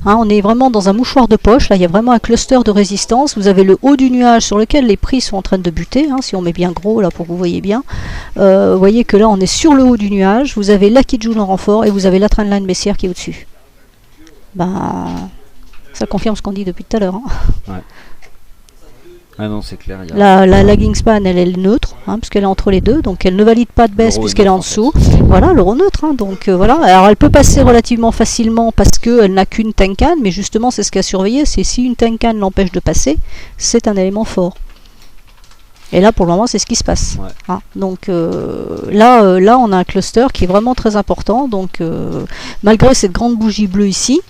Hein, on est vraiment dans un mouchoir de poche, là il y a vraiment un cluster de résistance, vous avez le haut du nuage sur lequel les prix sont en train de buter, hein, si on met bien gros là pour que vous voyez bien, vous voyez que là on est sur le haut du nuage, vous avez la Kijun en renfort et vous avez la trendline baissière qui est au-dessus. Ben, ça confirme ce qu'on dit depuis tout à l'heure. Hein. Ouais. Ah non, c'est clair. La lagging span, elle est neutre, hein, puisqu'elle est entre les deux, donc elle ne valide pas de baisse puisqu'elle est en dessous. En fait. Voilà, l'euro neutre. Hein, donc voilà. Alors elle peut passer relativement facilement parce qu'elle n'a qu'une Tenkan, mais justement c'est ce qu'a surveillé, c'est si une Tenkan l'empêche de passer, c'est un élément fort. Et là pour le moment c'est ce qui se passe. Ouais. Hein, donc là on a un cluster qui est vraiment très important. Donc malgré cette grande bougie bleue ici,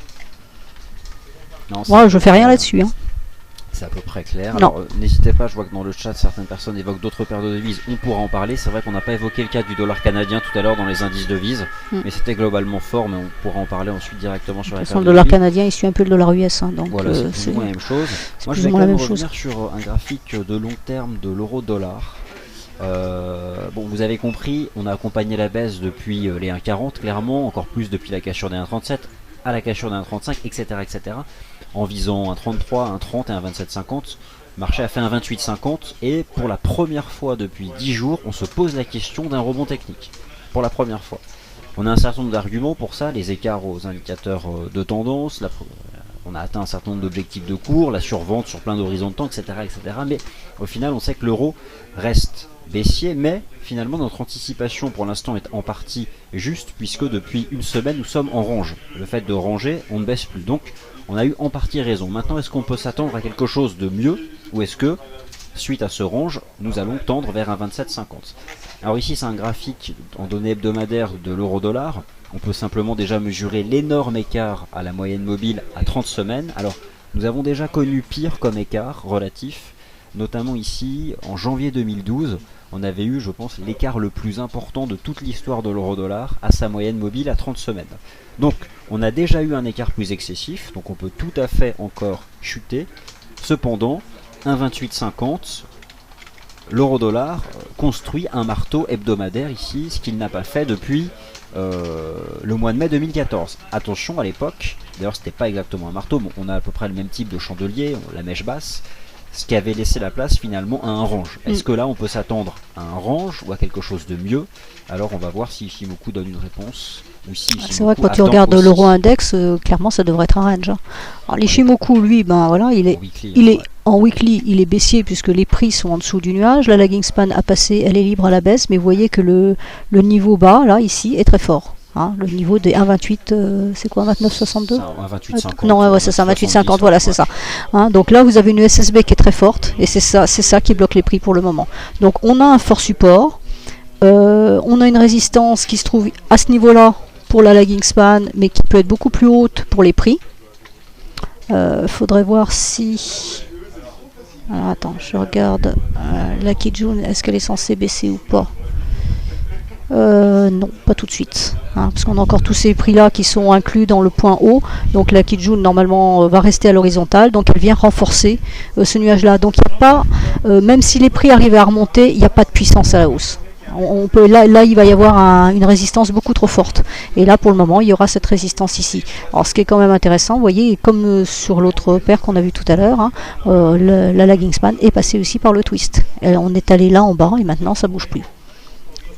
moi je fais rien là-dessus. Hein. C'est à peu près clair. Non. Alors n'hésitez pas, je vois que dans le chat certaines personnes évoquent d'autres paires de devises, on pourra en parler. C'est vrai qu'on n'a pas évoqué le cas du dollar canadien tout à l'heure dans les indices devises, mais c'était globalement fort, mais on pourra en parler ensuite directement sur la paire de Le dollar devises. canadien il suit un peu le dollar US, hein, donc Voilà, c'est plus ou moins la même chose. Moi je vais quand même revenir sur un graphique de long terme de l'euro-dollar. Bon, vous avez compris, on a accompagné la baisse depuis les 1,40 clairement, encore plus depuis la cassure des 1,37 à la cassure des 1,35, etc., etc. En visant un 33, un 30 et un 27,50. Le marché a fait un 28,50 et pour la première fois depuis 10 jours, on se pose la question d'un rebond technique. Pour la première fois. On a un certain nombre d'arguments pour ça, les écarts aux indicateurs de tendance, on a atteint un certain nombre d'objectifs de cours, la survente sur plein d'horizons de temps, etc., etc. Mais au final, on sait que l'euro reste baissier, mais finalement notre anticipation pour l'instant est en partie juste, puisque depuis une semaine nous sommes en range. Le fait de ranger, on ne baisse plus. Donc on a eu en partie raison. Maintenant, est-ce qu'on peut s'attendre à quelque chose de mieux, ou est-ce que, suite à ce range, nous allons tendre vers un 27,50? Alors ici c'est un graphique en données hebdomadaires de l'euro-dollar. On peut simplement déjà mesurer l'énorme écart à la moyenne mobile à 30 semaines. Alors nous avons déjà connu pire comme écart relatif, notamment ici en janvier 2012. On avait eu, je pense, l'écart le plus important de toute l'histoire de l'euro-dollar à sa moyenne mobile à 30 semaines. Donc on a déjà eu un écart plus excessif, donc on peut tout à fait encore chuter. Cependant, 1,2850, l'euro-dollar construit un marteau hebdomadaire ici, ce qu'il n'a pas fait depuis le mois de mai 2014. Attention, à l'époque, d'ailleurs c'était pas exactement un marteau, mais on a à peu près le même type de chandelier, la mèche basse, ce qui avait laissé la place finalement à un range. Est-ce que là on peut s'attendre à un range ou à quelque chose de mieux? Alors on va voir si Ishimoku donne une réponse. C'est vrai que quand tu regardes l'euro index, clairement ça devrait être un range. Hein. Alors l'Ishimoku, lui, ben voilà, il est en weekly, il est baissier puisque les prix sont en dessous du nuage. La lagging span a passé, elle est libre à la baisse, mais vous voyez que le niveau bas là ici est très fort. Hein, le niveau des 1,28, c'est quoi, 29,62 Non, ouais, c'est ça, 28,50, voilà, c'est ça. Hein, donc là, vous avez une SSB qui est très forte, et c'est ça qui bloque les prix pour le moment. Donc on a un fort support, on a une résistance qui se trouve à ce niveau-là pour la lagging span, mais qui peut être beaucoup plus haute pour les prix. Faudrait voir si... Alors attends, je regarde la Kijun, est-ce qu'elle est censée baisser ou pas? Non, pas tout de suite, hein, parce qu'on a encore tous ces prix là qui sont inclus dans le point haut. Donc la Kijun normalement va rester à l'horizontale, donc elle vient renforcer ce nuage là. Donc il n'y a pas, même si les prix arrivaient à remonter, il n'y a pas de puissance à la hausse. On peut, là il va y avoir une résistance beaucoup trop forte, et là pour le moment il y aura cette résistance ici. Alors ce qui est quand même intéressant, vous voyez, comme sur l'autre paire qu'on a vu tout à l'heure, hein, la lagging span est passée aussi par le twist, et on est allé là en bas et maintenant ça bouge plus.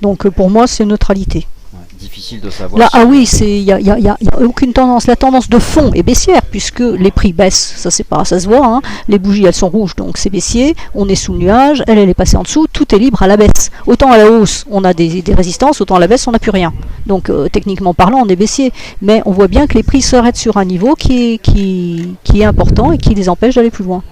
Donc pour moi c'est neutralité. Ouais, difficile de savoir. Là, ah oui, il y a aucune tendance. La tendance de fond est baissière puisque les prix baissent. Ça c'est pas, ça se voit. Hein. Les bougies elles sont rouges, donc c'est baissier. On est sous le nuage. Elle est passée en dessous. Tout est libre à la baisse. Autant à la hausse on a des résistances, autant à la baisse on n'a plus rien. Donc techniquement parlant on est baissier. Mais on voit bien que les prix s'arrêtent sur un niveau qui est important et qui les empêche d'aller plus loin.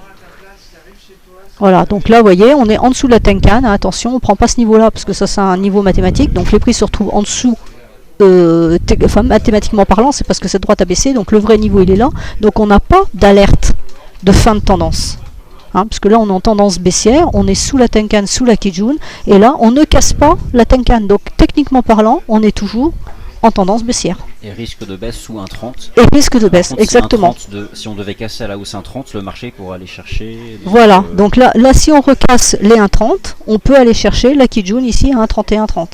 Voilà, donc là vous voyez, on est en dessous de la Tenkan, hein, attention, on ne prend pas ce niveau là parce que ça c'est un niveau mathématique, donc les prix se retrouvent en dessous, mathématiquement parlant, c'est parce que cette droite a baissé, donc le vrai niveau il est là, donc on n'a pas d'alerte de fin de tendance, hein, parce que là on est en tendance baissière, on est sous la Tenkan, sous la Kijun, et là on ne casse pas la Tenkan, donc techniquement parlant, on est toujours en tendance baissière. Et risque de baisse sous un 30. Et risque de baisse, exactement. Si on devait casser à la hausse un 30, le marché pourrait aller chercher... Voilà, donc là si on recasse les 1,30, on peut aller chercher la Kijun ici à 1,31,30.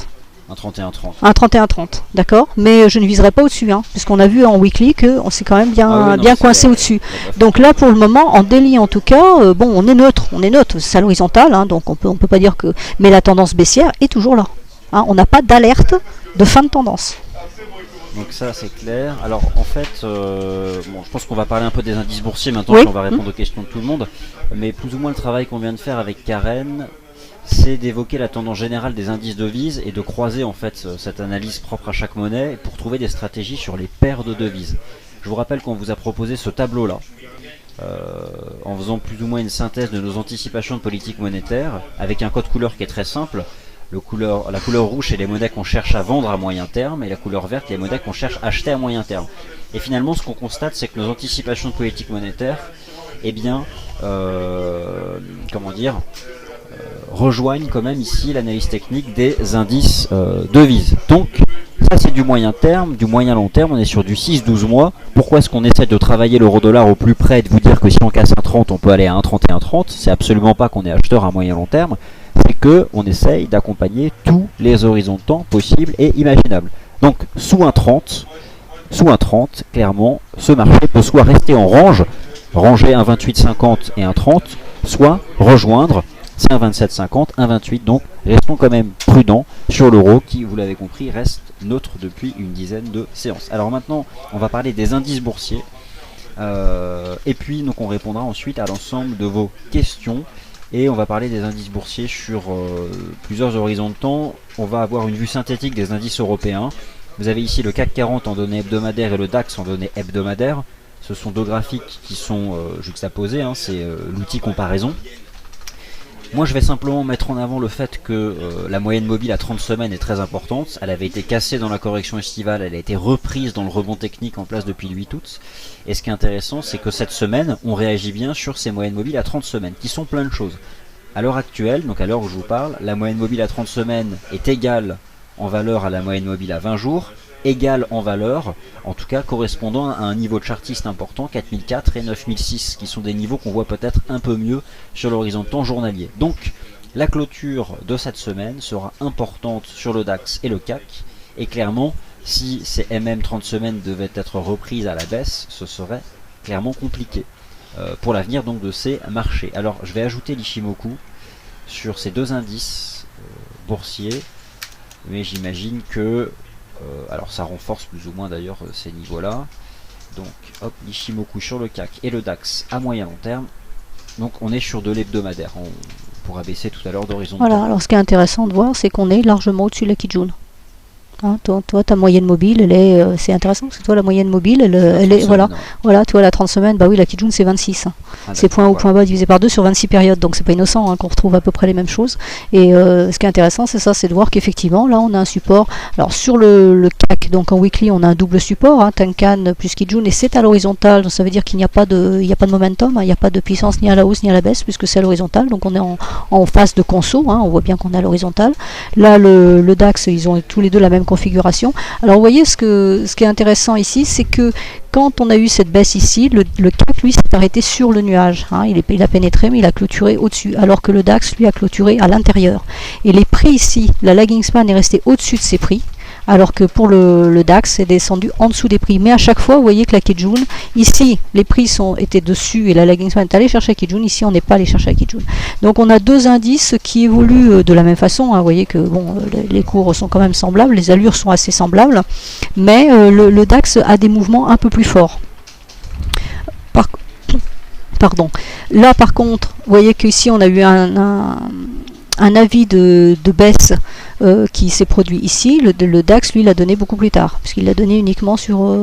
Un 31,30. Un 31,30, d'accord. Mais je ne viserai pas au-dessus, hein, puisqu'on a vu en weekly qu'on s'est quand même bien coincé au-dessus. Donc là, pour le moment, en daily en tout cas, bon, on est neutre, c'est à l'horizontale, hein, donc on peut pas dire que... Mais la tendance baissière est toujours là. Hein, on n'a pas d'alerte de fin de tendance. Donc ça c'est clair. Alors en fait, je pense qu'on va parler un peu des indices boursiers maintenant, on va répondre aux questions de tout le monde. Mais plus ou moins le travail qu'on vient de faire avec Karen, c'est d'évoquer la tendance générale des indices devises et de croiser en fait cette analyse propre à chaque monnaie pour trouver des stratégies sur les paires de devises. Je vous rappelle qu'on vous a proposé ce tableau là, en faisant plus ou moins une synthèse de nos anticipations de politique monétaire, avec un code couleur qui est très simple. La couleur rouge c'est les monnaies qu'on cherche à vendre à moyen terme, et la couleur verte c'est les monnaies qu'on cherche à acheter à moyen terme. Et finalement ce qu'on constate c'est que nos anticipations de politique monétaire eh bien, comment dire, rejoignent quand même ici l'analyse technique des indices devises. Donc, ça c'est du moyen terme, du moyen long terme, on est sur du 6-12 mois. Pourquoi est-ce qu'on essaie de travailler l'euro-dollar au plus près et de vous dire que si on casse 1,30 on peut aller à 1,30 et 1,30? C'est absolument pas qu'on est acheteur à moyen long terme, c'est qu'on essaye d'accompagner tous les horizons de temps possibles et imaginables. Donc sous 1,30, clairement, ce marché peut soit rester en ranger 1,2850 et 1,30, soit rejoindre c'est 1,2750, 1,28. Donc restons quand même prudents sur l'euro qui, vous l'avez compris, reste neutre depuis une dizaine de séances. Alors maintenant, on va parler des indices boursiers. Et puis donc on répondra ensuite à l'ensemble de vos questions. Et on va parler des indices boursiers sur plusieurs horizons de temps. On va avoir une vue synthétique des indices européens. Vous avez ici le CAC 40 en données hebdomadaires et le DAX en données hebdomadaires. Ce sont deux graphiques qui sont juxtaposés, hein, c'est l'outil comparaison. Moi je vais simplement mettre en avant le fait que la moyenne mobile à 30 semaines est très importante. Elle avait été cassée dans la correction estivale, elle a été reprise dans le rebond technique en place depuis le 8 août. Et ce qui est intéressant, c'est que cette semaine, on réagit bien sur ces moyennes mobiles à 30 semaines, qui sont plein de choses. À l'heure actuelle, donc à l'heure où je vous parle, la moyenne mobile à 30 semaines est égale en valeur à la moyenne mobile à 20 jours, égale en valeur, en tout cas correspondant à un niveau de chartiste important, 4004 et 9006, qui sont des niveaux qu'on voit peut-être un peu mieux sur l'horizon de temps journalier. Donc la clôture de cette semaine sera importante sur le DAX et le CAC, et clairement, si ces MM 30 semaines devaient être reprises à la baisse, ce serait clairement compliqué pour l'avenir donc de ces marchés. Alors je vais ajouter l'Ichimoku sur ces deux indices boursiers, mais j'imagine que alors ça renforce plus ou moins d'ailleurs ces niveaux là. Donc hop, l'Ichimoku sur le CAC et le DAX à moyen long terme. Donc on est sur de l'hebdomadaire, on pourra baisser tout à l'heure d'horizon. Voilà, alors ce qui est intéressant de voir, c'est qu'on est largement au-dessus de la Kijun. Hein, toi, ta moyenne mobile, elle est, c'est intéressant parce que toi, la moyenne mobile, elle est, voilà, toi, la 30 semaines, bah oui, la Kijun, c'est 26. Hein. C'est point haut, point bas divisé par 2 sur 26 périodes, donc c'est pas innocent hein, qu'on retrouve à peu près les mêmes choses. Et ce qui est intéressant, c'est ça, c'est de voir qu'effectivement, là, on a un support. Alors, sur le CAC, donc en weekly, on a un double support, hein, Tenkan plus Kijun, et c'est à l'horizontale, donc ça veut dire qu'il n'y a pas de momentum, hein, il n'y a pas de puissance ni à la hausse ni à la baisse, puisque c'est à l'horizontale, donc on est en phase de conso, hein, on voit bien qu'on est à l'horizontale. Là, le DAX, ils ont tous les deux la même configuration. Alors vous voyez ce qui est intéressant ici, c'est que quand on a eu cette baisse ici, le CAC lui s'est arrêté sur le nuage, hein, il a pénétré mais il a clôturé au-dessus, alors que le DAX lui a clôturé à l'intérieur. Et les prix ici, la lagging span est restée au-dessus de ses prix, alors que pour le DAX c'est descendu en dessous des prix. Mais à chaque fois vous voyez que la Kijun, ici les prix étaient dessus et la lagging span est allée chercher la Kijun, ici on n'est pas allé chercher la Kijun. Donc on a deux indices qui évoluent de la même façon, hein. Vous voyez que bon, les cours sont quand même semblables, les allures sont assez semblables, mais le DAX a des mouvements un peu plus forts. Pardon. Là par contre, vous voyez qu'ici on a eu un avis de baisse qui s'est produit ici. Le DAX, lui, l'a donné beaucoup plus tard, puisqu'il l'a donné uniquement sur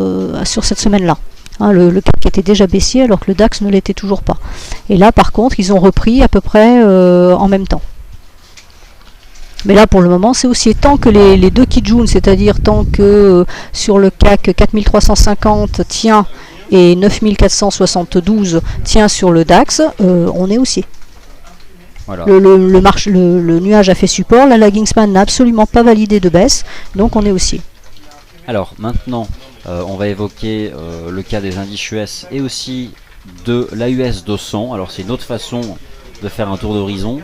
cette semaine-là. Hein, le CAC était déjà baissier, alors que le DAX ne l'était toujours pas. Et là, par contre, ils ont repris à peu près en même temps. Mais là, pour le moment, c'est aussi tant que les deux Kijun, c'est-à-dire tant que sur le CAC 4350 tient et 9472 tient sur le DAX, on est haussier. Voilà. Le nuage a fait support, la lagging span n'a absolument pas validé de baisse, donc on est haussier. Alors maintenant, on va évoquer le cas des indices US et aussi de l'AUS 200. Alors c'est une autre façon de faire un tour d'horizon.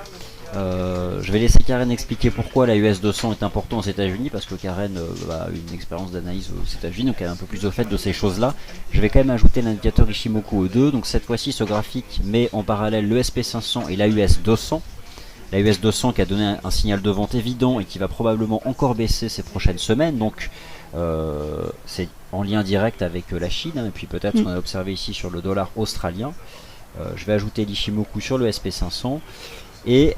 Je vais laisser Karen expliquer pourquoi la US 200 est important aux États-Unis, parce que Karen a une expérience d'analyse aux États-Unis, donc elle est un peu plus au fait de ces choses-là. Je vais quand même ajouter l'indicateur Ichimoku E2, donc cette fois-ci ce graphique met en parallèle le SP500 et la US 200. La US 200 qui a donné un signal de vente évident et qui va probablement encore baisser ces prochaines semaines, donc c'est en lien direct avec la Chine, hein, et puis peut-être ce qu'on a observé ici sur le dollar australien. Je vais ajouter l'Ichimoku sur le SP500. Et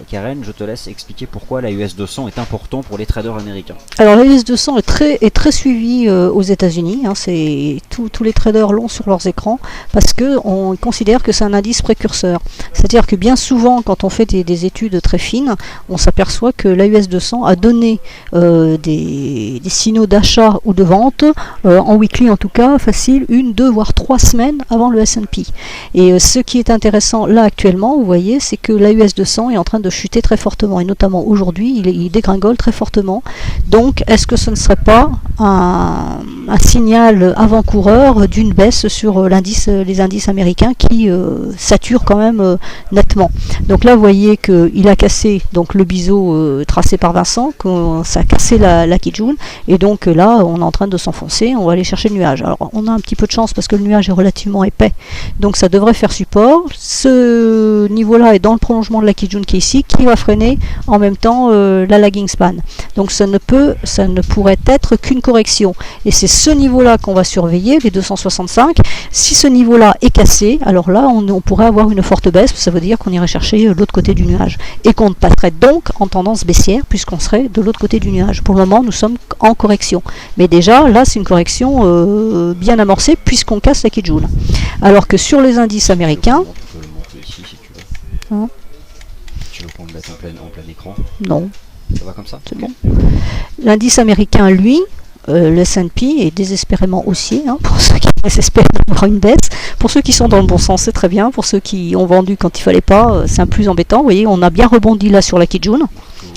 Karen, je te laisse expliquer pourquoi la US 200 est important pour les traders américains. Alors la US 200 est très suivie aux États-Unis. Hein, tous les traders l'ont sur leurs écrans parce qu'on considère que c'est un indice précurseur. C'est-à-dire que bien souvent, quand on fait des études très fines, on s'aperçoit que la US 200 a donné des signaux d'achat ou de vente, en weekly en tout cas, facile, 1, 2, voire 3 semaines avant le S&P. Et ce qui est intéressant là actuellement, vous voyez, c'est que la US 200 est en train de chuter très fortement, et notamment aujourd'hui, il dégringole très fortement. Donc, est-ce que ce ne serait pas un signal avant-coureur d'une baisse sur les indices américains qui saturent quand même nettement. Donc là, vous voyez qu'il a cassé donc, le biseau tracé par Vincent, ça a cassé la Kijun, et donc là, on est en train de s'enfoncer, on va aller chercher le nuage. Alors, on a un petit peu de chance parce que le nuage est relativement épais, donc ça devrait faire support. Ce niveau-là est dans le prolongement de la Kijun qui est ici, qui va freiner en même temps la lagging span. Donc ça ne pourrait être qu'une correction. Et c'est ce niveau-là qu'on va surveiller, les 265. Si ce niveau-là est cassé, alors là, on pourrait avoir une forte baisse. Ça veut dire qu'on irait chercher l'autre côté du nuage. Et qu'on passerait donc en tendance baissière, puisqu'on serait de l'autre côté du nuage. Pour le moment, nous sommes en correction. Mais déjà, là, c'est une correction bien amorcée, puisqu'on casse la Kijun. Alors que sur les indices américains... Tu peux le montrer ici si tu veux. Hein, Tu veux qu'on le mette en plein écran? non. Ça va comme ça? C'est bon. L'indice américain, lui, le S&P est désespérément haussier, hein, pour ceux qui désespèrent d'avoir une baisse. Pour ceux qui sont dans le bon sens, c'est très bien. Pour ceux qui ont vendu quand il fallait pas, c'est un peu plus embêtant. Vous voyez, on a bien rebondi là sur la Kijun.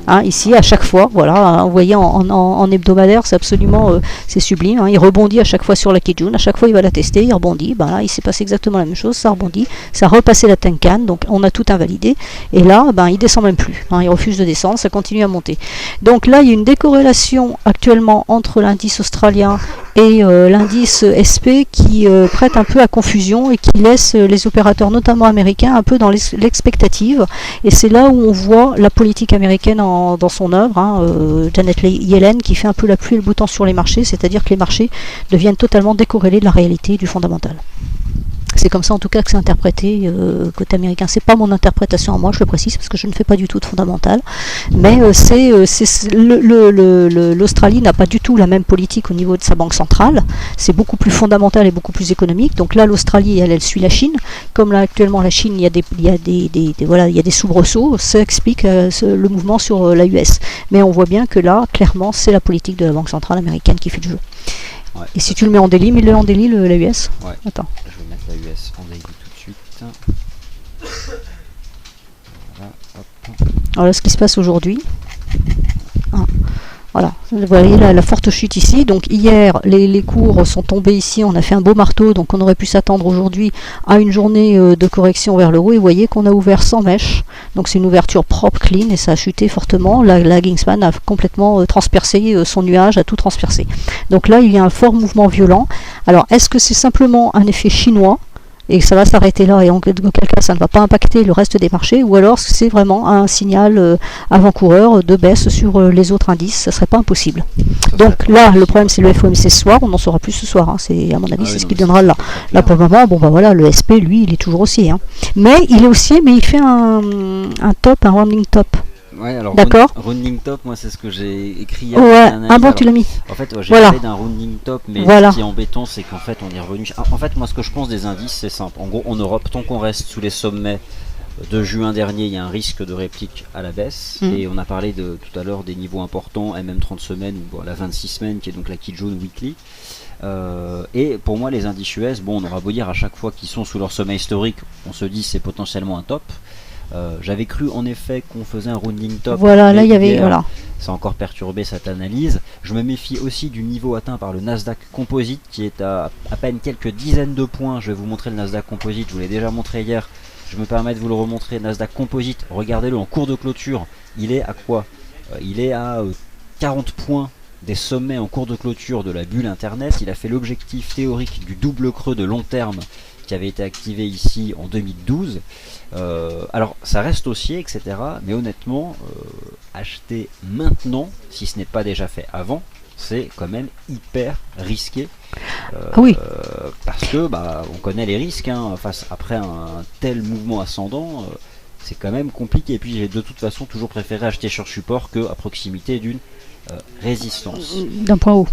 Hein, ici, à chaque fois, voilà, hein, vous voyez en hebdomadaire, c'est absolument c'est sublime. Hein, il rebondit à chaque fois sur la Kijun, à chaque fois il va la tester, il rebondit. Ben là, il s'est passé exactement la même chose, ça rebondit, ça a repassé la Tenkan, donc on a tout invalidé. Et là, ben, il descend même plus. Hein, il refuse de descendre, ça continue à monter. Donc là, il y a une décorrélation actuellement entre l'indice australien et l'indice SP qui prête un peu à confusion et qui laisse les opérateurs, notamment américains, un peu dans l'expectative. Et c'est là où on voit la politique américaine dans son œuvre, hein, Janet Yellen, qui fait un peu la pluie et le beau temps sur les marchés, c'est-à-dire que les marchés deviennent totalement décorrélés de la réalité et du fondamental. C'est comme ça en tout cas que c'est interprété côté américain. C'est pas mon interprétation à moi, je le précise, parce que je ne fais pas du tout de fondamental. Mais l'Australie n'a pas du tout la même politique au niveau de sa banque centrale. C'est beaucoup plus fondamental et beaucoup plus économique. Donc là, l'Australie, elle suit la Chine. Comme là actuellement la Chine, il y a des soubresauts. Ça explique le mouvement sur la US. Mais on voit bien que là, clairement, c'est la politique de la banque centrale américaine qui fait le jeu. Ouais. Et si tu le mets en daily, mets-le en daily, la US. Ouais. Attends. Je vais mettre la US en daily tout de suite. Voilà, hop. Voilà ce qui se passe aujourd'hui. Ah. Voilà, vous voyez la forte chute ici. Donc hier, les cours sont tombés ici, on a fait un beau marteau, donc on aurait pu s'attendre aujourd'hui à une journée de correction vers le haut. Et vous voyez qu'on a ouvert sans mèche, donc c'est une ouverture propre, clean, et ça a chuté fortement. La Kingspan a complètement transpercé son nuage, a tout transpercé. Donc là, il y a un fort mouvement violent. Alors, est-ce que c'est simplement un effet chinois et ça va s'arrêter là, et dans quel cas ça ne va pas impacter le reste des marchés, ou alors c'est vraiment un signal avant-coureur de baisse sur les autres indices, ça ne serait pas impossible. Donc là, le problème c'est le FOMC ce soir, on en saura plus ce soir, hein, c'est, à mon avis c'est ce qu'il donnera là. Là pour le moment, bon bah voilà, le SP lui, il est toujours haussier. Hein. Mais il est haussier, mais il fait un top, un rounding top. Ouais, alors d'accord. Rounding top, moi c'est ce que j'ai écrit hier. Ouais, ah bon, tu l'as mis. En fait, j'ai parlé d'un rounding top, mais ce qui est embêtant, c'est qu'en fait on est revenu. En fait, moi ce que je pense des indices, c'est simple. En gros, en Europe, tant qu'on reste sous les sommets de juin dernier, il y a un risque de réplique à la baisse. Et on a parlé tout à l'heure des niveaux importants, MM 30 semaines ou la 26 semaines, qui est donc la Kijun Weekly. Et pour moi, les indices US, bon, on aura beau dire à chaque fois qu'ils sont sous leur sommet historique, on se dit c'est potentiellement un top. J'avais cru en effet qu'on faisait un rounding top. Voilà, là il y avait. Voilà. Ça a encore perturbé cette analyse. Je me méfie aussi du niveau atteint par le Nasdaq Composite qui est à peine quelques dizaines de points. Je vais vous montrer le Nasdaq Composite, je vous l'ai déjà montré hier. Je me permets de vous le remontrer. Nasdaq Composite, regardez-le en cours de clôture. Il est à quoi? Il est à 40 points des sommets en cours de clôture de la bulle internet. Il a fait l'objectif théorique du double creux de long terme qui avait été activé ici en 2012. Alors ça reste haussier, etc. Mais honnêtement, acheter maintenant, si ce n'est pas déjà fait avant, c'est quand même hyper risqué. Oui. Parce que on connaît les risques, hein, après un tel mouvement ascendant. c'est quand même compliqué. Et puis j'ai de toute façon toujours préféré acheter sur support qu'à proximité d'une résistance. D'un point haut.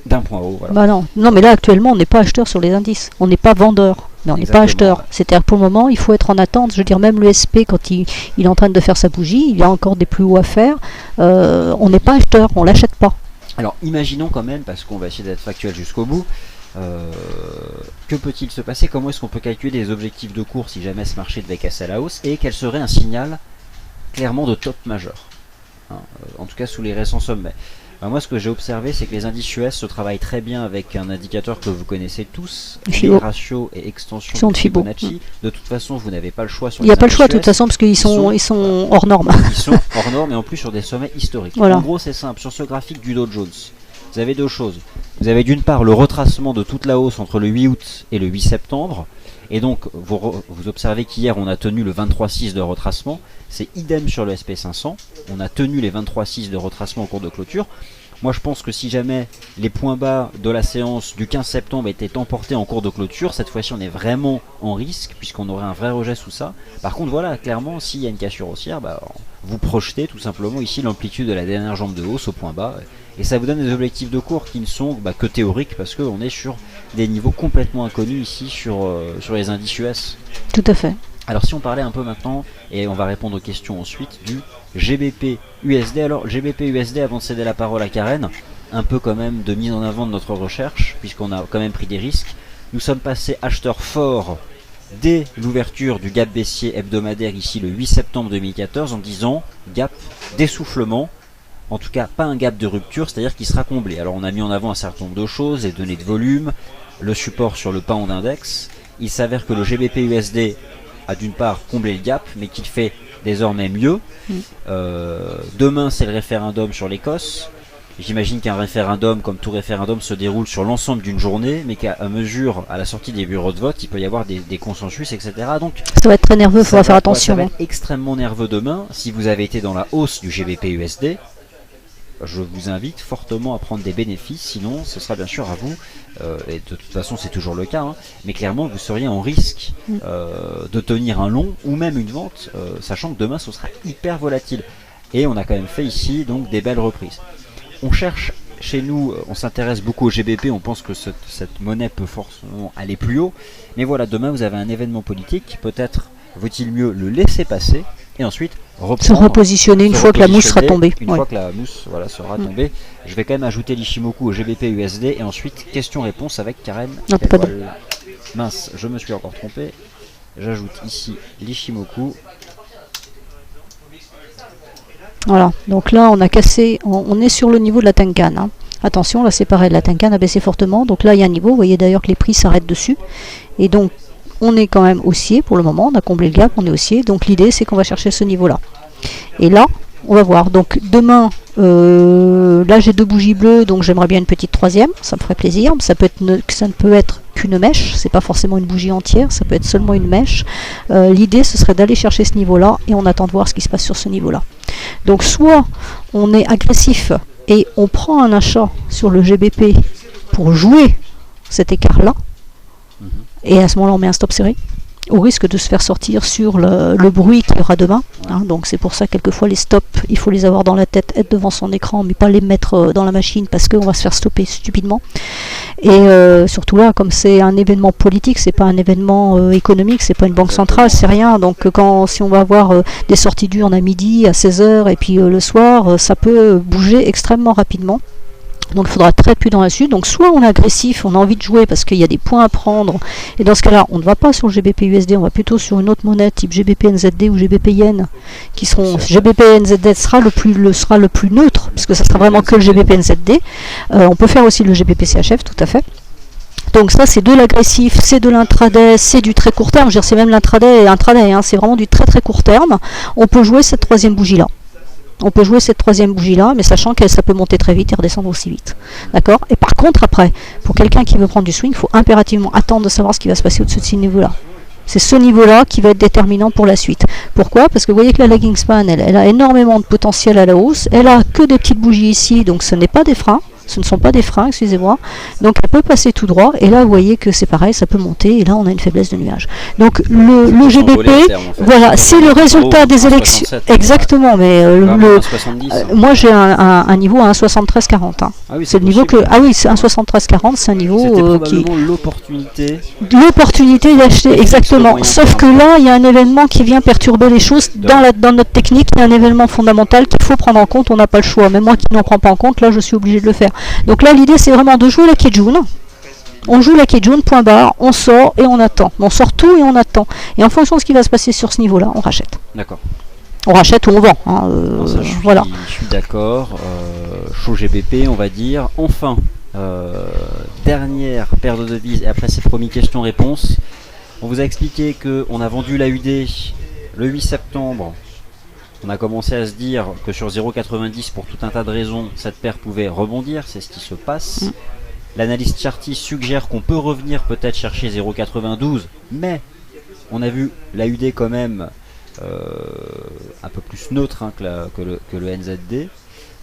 D'un point haut, voilà. Bah non. Non, mais là actuellement on n'est pas acheteur sur les indices. On n'est pas vendeur, mais on n'est pas acheteur. Ouais. C'est-à-dire pour le moment il faut être en attente. Je veux dire même le SP quand il est en train de faire sa bougie, il y a encore des plus hauts à faire. On n'est pas acheteur, on l'achète pas. Alors imaginons quand même, parce qu'on va essayer d'être factuel jusqu'au bout, que peut-il se passer? Comment est-ce qu'on peut calculer des objectifs de cours si jamais ce marché devait casser à la hausse? Et quel serait un signal clairement de top majeur, hein, en tout cas sous les récents sommets? Moi, ce que j'ai observé, c'est que les indices US se travaillent très bien avec un indicateur que vous connaissez tous, les ratios et extensions de Fibonacci. De toute façon, vous n'avez pas le choix sur les indices US. Il n'y a pas le choix, de toute façon, parce qu'ils sont hors normes. Ils sont hors normes et en plus sur des sommets historiques. Voilà. En gros, c'est simple. Sur ce graphique du Dow Jones, vous avez deux choses. Vous avez d'une part le retracement de toute la hausse entre le 8 août et le 8 septembre. Et donc, vous observez qu'hier, on a tenu le 23,6 de retracement. C'est idem sur le SP500. On a tenu les 23,6 de retracement au cours de clôture. Moi, je pense que si jamais les points bas de la séance du 15 septembre étaient emportés en cours de clôture, cette fois-ci, on est vraiment en risque, puisqu'on aurait un vrai rejet sous ça. Par contre, voilà, clairement, s'il y a une cassure haussière, vous projetez tout simplement ici l'amplitude de la dernière jambe de hausse au point bas. Et ça vous donne des objectifs de cours qui ne sont que théoriques, parce qu'on est sur des niveaux complètement inconnus ici sur les indices US. Tout à fait. Alors si on parlait un peu maintenant, et on va répondre aux questions ensuite, du GBP USD. Alors GBP USD, avant de céder la parole à Karen, un peu quand même de mise en avant de notre recherche, puisqu'on a quand même pris des risques. Nous sommes passés acheteurs forts dès l'ouverture du gap baissier hebdomadaire ici le 8 septembre 2014 en disant gap d'essoufflement. En tout cas, pas un gap de rupture, c'est-à-dire qu'il sera comblé. Alors on a mis en avant un certain nombre de choses, les données de volume, le support sur le pound index. Il s'avère que le GBP USD a d'une part comblé le gap, mais qu'il fait désormais mieux. Demain, c'est le référendum sur l'Écosse. J'imagine qu'un référendum, comme tout référendum, se déroule sur l'ensemble d'une journée, mais qu'à mesure, à la sortie des bureaux de vote, il peut y avoir des consensus, etc. Donc, ça va être très nerveux, il faudra faire attention. Ça va être extrêmement nerveux demain. Si vous avez été dans la hausse du GBP USD, je vous invite fortement à prendre des bénéfices, sinon ce sera bien sûr à vous, et de toute façon c'est toujours le cas, hein, mais clairement vous seriez en risque de tenir un long ou même une vente, sachant que demain ce sera hyper volatile. Et on a quand même fait ici donc des belles reprises. On cherche chez nous, on s'intéresse beaucoup au GBP, on pense que cette monnaie peut forcément aller plus haut, mais voilà, demain vous avez un événement politique, peut-être vaut-il mieux le laisser passer et ensuite se repositionner une fois que la mousse sera tombée. Une fois que la mousse sera tombée. Je vais quand même ajouter l'Ishimoku au GBP USD et ensuite question-réponse avec Karen. Mince, je me suis encore trompé. J'ajoute ici l'Ishimoku. Voilà, donc là on a cassé, on est sur le niveau de la Tenkan. Hein. Attention, là c'est pareil, la Tenkan a baissé fortement, donc là il y a un niveau, vous voyez d'ailleurs que les prix s'arrêtent dessus. Et donc on est quand même haussier pour le moment, on a comblé le gap, on est haussier, donc l'idée c'est qu'on va chercher ce niveau là. Et là, on va voir, donc demain, là j'ai deux bougies bleues, donc j'aimerais bien une petite troisième, ça me ferait plaisir, ça ne peut être qu'une mèche, c'est pas forcément une bougie entière, ça peut être seulement une mèche. L'idée ce serait d'aller chercher ce niveau là, et on attend de voir ce qui se passe sur ce niveau là. Donc soit on est agressif, et on prend un achat sur le GBP pour jouer cet écart là, et à ce moment-là on met un stop serré au risque de se faire sortir sur le bruit qu'il y aura demain, hein. Donc c'est pour ça quelquefois les stops il faut les avoir dans la tête, être devant son écran mais pas les mettre dans la machine parce qu'on va se faire stopper stupidement. Et surtout là comme c'est un événement politique, c'est pas un événement économique, c'est pas une banque centrale, c'est rien, donc si on va avoir des sorties d'urnes à midi, à 16h et puis le soir, ça peut bouger extrêmement rapidement. Donc il faudra être très prudent là-dessus. Donc soit on est agressif, on a envie de jouer parce qu'il y a des points à prendre. Et dans ce cas-là, on ne va pas sur le GBP USD, on va plutôt sur une autre monnaie type GBP NZD ou GBP Yen. Qui seront GBP NZD sera le plus neutre, puisque ça sera vraiment que le GBP NZD. On peut faire aussi le GBP CHF, tout à fait. Donc ça c'est de l'agressif, c'est de l'intraday, c'est du très court terme. Je veux dire, c'est même l'intraday et intraday, hein, c'est vraiment du très très court terme. On peut jouer cette troisième bougie-là. On peut jouer cette troisième bougie-là, mais sachant que ça peut monter très vite et redescendre aussi vite. D'accord ? Et par contre, après, pour quelqu'un qui veut prendre du swing, il faut impérativement attendre de savoir ce qui va se passer au-dessus de ce niveau-là. C'est ce niveau-là qui va être déterminant pour la suite. Pourquoi ? Parce que vous voyez que la lagging span, elle a énormément de potentiel à la hausse. Elle a que des petites bougies ici, donc ce n'est pas des freins. Ce ne sont pas des freins, excusez-moi. Donc elle peut passer tout droit. Et là, vous voyez que c'est pareil, ça peut monter. Et là, on a une faiblesse de nuage. Donc le GBP, voilà, c'est le résultat des élections. Exactement, mais moi j'ai un niveau à 1,7340. Hein. Ah oui, c'est le niveau que. Ah oui, c'est 1,7340, c'est un niveau qui. L'opportunité d'acheter, exactement. Sauf que là, il y a un événement qui vient perturber les choses. Dans notre technique, il y a un événement fondamental qu'il faut prendre en compte. On n'a pas le choix. Même moi qui n'en prends pas en compte, là, je suis obligé de le faire. Donc là, l'idée, c'est vraiment de jouer la Kijun. On joue la Kijun, point barre, on sort et on attend. On sort tout et on attend. Et en fonction de ce qui va se passer sur ce niveau-là, on rachète. D'accord. On rachète ou on vend. Hein, voilà. Je suis d'accord. Chaud GBP, on va dire. Enfin, dernière paire de devises et après ces premières questions-réponses. On vous a expliqué qu'on a vendu l'AUD le 8 septembre. On a commencé à se dire que sur 0,90 pour tout un tas de raisons, cette paire pouvait rebondir, c'est ce qui se passe. L'analyste Chartis suggère qu'on peut revenir peut-être chercher 0,92, mais on a vu l'AUD quand même un peu plus neutre hein, que le NZD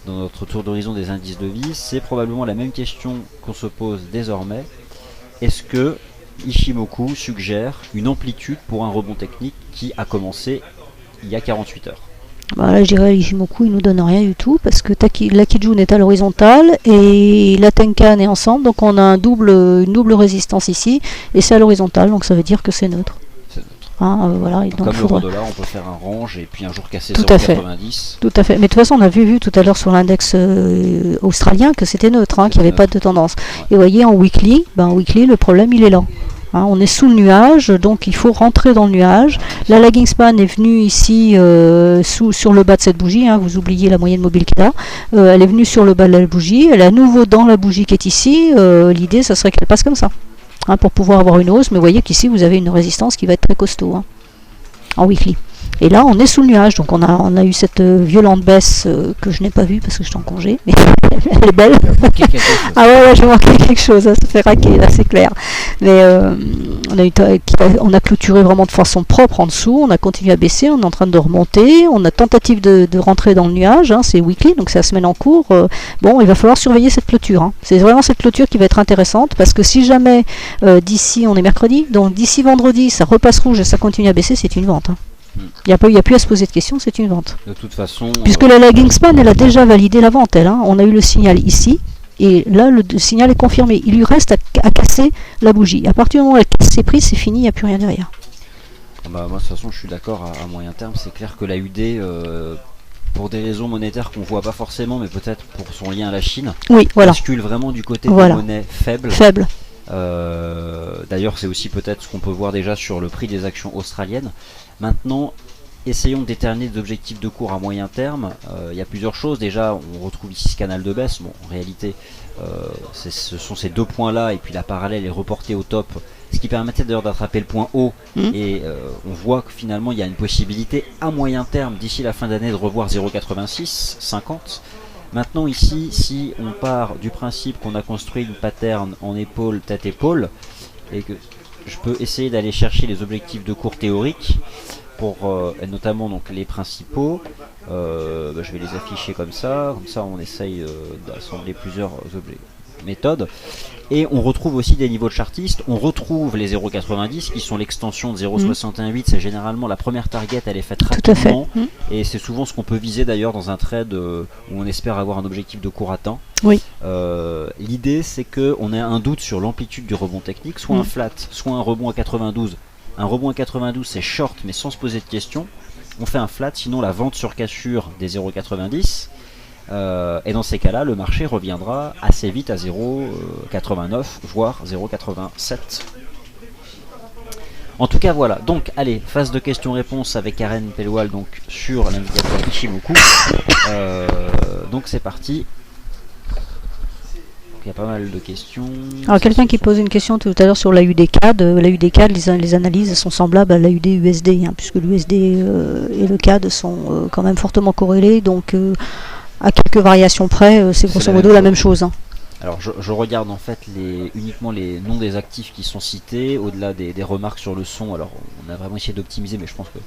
dans notre tour d'horizon des indices devises. C'est probablement la même question qu'on se pose désormais. Est-ce que Ishimoku suggère une amplitude pour un rebond technique qui a commencé il y a 48 heures? Bah là, je dirais Ishimoku, il nous donne rien du tout parce que la Kijun est à l'horizontale et la Tenkan est ensemble, donc on a une double résistance ici et c'est à l'horizontale, donc ça veut dire que c'est neutre. C'est neutre. Hein, voilà, donc comme l'euro-dollar, on peut faire un range et puis un jour casser 0,90. Tout à fait. Mais de toute façon, on a vu tout à l'heure sur l'index australien que c'était neutre, hein, qu'il n'y avait pas de tendance. Ouais. Et vous voyez, en weekly, le problème, il est là. Hein, on est sous le nuage, donc il faut rentrer dans le nuage. La lagging span est venue ici sur le bas de cette bougie. Hein, vous oubliez la moyenne mobile qu'il a. Elle est venue sur le bas de la bougie. Elle est à nouveau dans la bougie qui est ici. L'idée, ça serait qu'elle passe comme ça, hein, pour pouvoir avoir une hausse. Mais vous voyez qu'ici, vous avez une résistance qui va être très costaud, hein, en weekly. Et là, on est sous le nuage, donc on a eu cette violente baisse que je n'ai pas vue parce que j'étais en congé, mais elle est belle. Ah ouais, j'ai manqué quelque chose, ça se fait raquer, là, c'est clair. Mais on a clôturé vraiment de façon propre en dessous, on a continué à baisser, on est en train de remonter, on a tentative de rentrer dans le nuage, hein, c'est weekly, donc c'est la semaine en cours. Bon, il va falloir surveiller cette clôture. Hein. C'est vraiment cette clôture qui va être intéressante parce que si jamais d'ici, on est mercredi, donc d'ici vendredi, ça repasse rouge et ça continue à baisser, c'est une vente. Hein. Il n'y a plus à se poser de questions, c'est une vente. De toute façon, puisque la lagging span, elle a déjà validé la vente, elle. Hein. On a eu le signal ici, et là, le signal est confirmé. Il lui reste à casser la bougie. À partir du moment où elle casse ses prix, c'est fini, il n'y a plus rien derrière. Bah, moi, de toute façon, je suis d'accord à moyen terme. C'est clair que l'AUD, pour des raisons monétaires qu'on ne voit pas forcément, mais peut-être pour son lien à la Chine, bascule vraiment du côté des monnaies faibles. D'ailleurs, c'est aussi peut-être ce qu'on peut voir déjà sur le prix des actions australiennes. Maintenant, essayons de déterminer des objectifs de cours à moyen terme. Il y a plusieurs choses. Déjà, on retrouve ici ce canal de baisse. Bon, en réalité, ce sont ces deux points-là, et puis la parallèle est reportée au top, ce qui permettait d'ailleurs d'attraper le point haut. Et on voit que finalement, il y a une possibilité à moyen terme, d'ici la fin d'année, de revoir 0,86, 50. Maintenant ici, si on part du principe qu'on a construit une pattern en épaule, tête-épaule, et que je peux essayer d'aller chercher les objectifs de cours théoriques, pour notamment donc les principaux, je vais les afficher comme ça on essaye d'assembler plusieurs méthodes. Et on retrouve aussi des niveaux de chartistes, on retrouve les 0,90 qui sont l'extension de 0,618, c'est généralement la première target, elle est faite rapidement, et c'est souvent ce qu'on peut viser d'ailleurs dans un trade où on espère avoir un objectif de court atteint. L'idée c'est qu'on ait un doute sur l'amplitude du rebond technique, soit un flat, soit un rebond à 92. Un rebond à 92 c'est short mais sans se poser de questions, on fait un flat, sinon la vente sur cassure des 0,90. Et dans ces cas-là, le marché reviendra assez vite à 0,89 voire 0,87. En tout cas, voilà. Donc, allez, phase de questions-réponses avec Karen Pelwal donc sur l'indicateur Ishimoku. Donc, c'est parti. Il y a pas mal de questions. Alors, quelqu'un qui pose une question tout à l'heure sur l'AUD-CAD. L'AUD-CAD, les analyses sont semblables à l'AUD-USD, hein, puisque l'USD et le CAD sont quand même fortement corrélés. Donc, à quelques variations près, c'est grosso modo la même chose. Hein. Alors je regarde en fait uniquement les noms des actifs qui sont cités, au-delà des remarques sur le son. Alors on a vraiment essayé d'optimiser, mais je pense que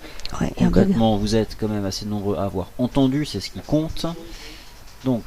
concrètement vous êtes quand même assez nombreux à avoir entendu, c'est ce qui compte. Donc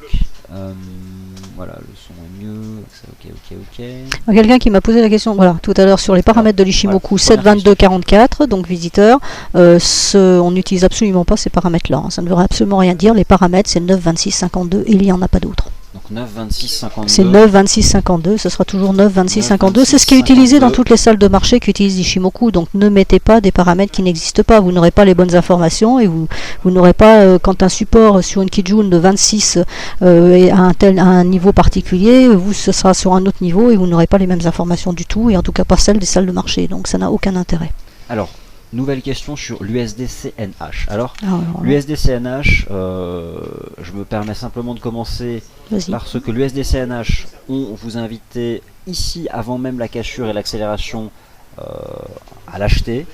Voilà, le son est mieux. Ok. Quelqu'un qui m'a posé la question, voilà, tout à l'heure sur les paramètres de l'Ishimoku, voilà, 72244, donc visiteur, on n'utilise absolument pas ces paramètres-là. Ça ne veut absolument rien dire. Les paramètres, c'est 92652 et il n'y en a pas d'autres. Donc 92652. C'est 92652, ce sera toujours 92652. C'est ce qui est utilisé dans toutes les salles de marché qui utilisent Ishimoku. Donc ne mettez pas des paramètres qui n'existent pas. Vous n'aurez pas les bonnes informations et vous n'aurez pas, quand un support sur une Kijun de 26 est à un niveau particulier, ce sera sur un autre niveau et vous n'aurez pas les mêmes informations du tout, et en tout cas pas celles des salles de marché. Donc ça n'a aucun intérêt. Alors, nouvelle question sur l'USD-CNH. Alors, l'USD-CNH, je me permets simplement de commencer parce que l'USD-CNH, on vous invitait ici, avant même la cassure et l'accélération, à l'acheter.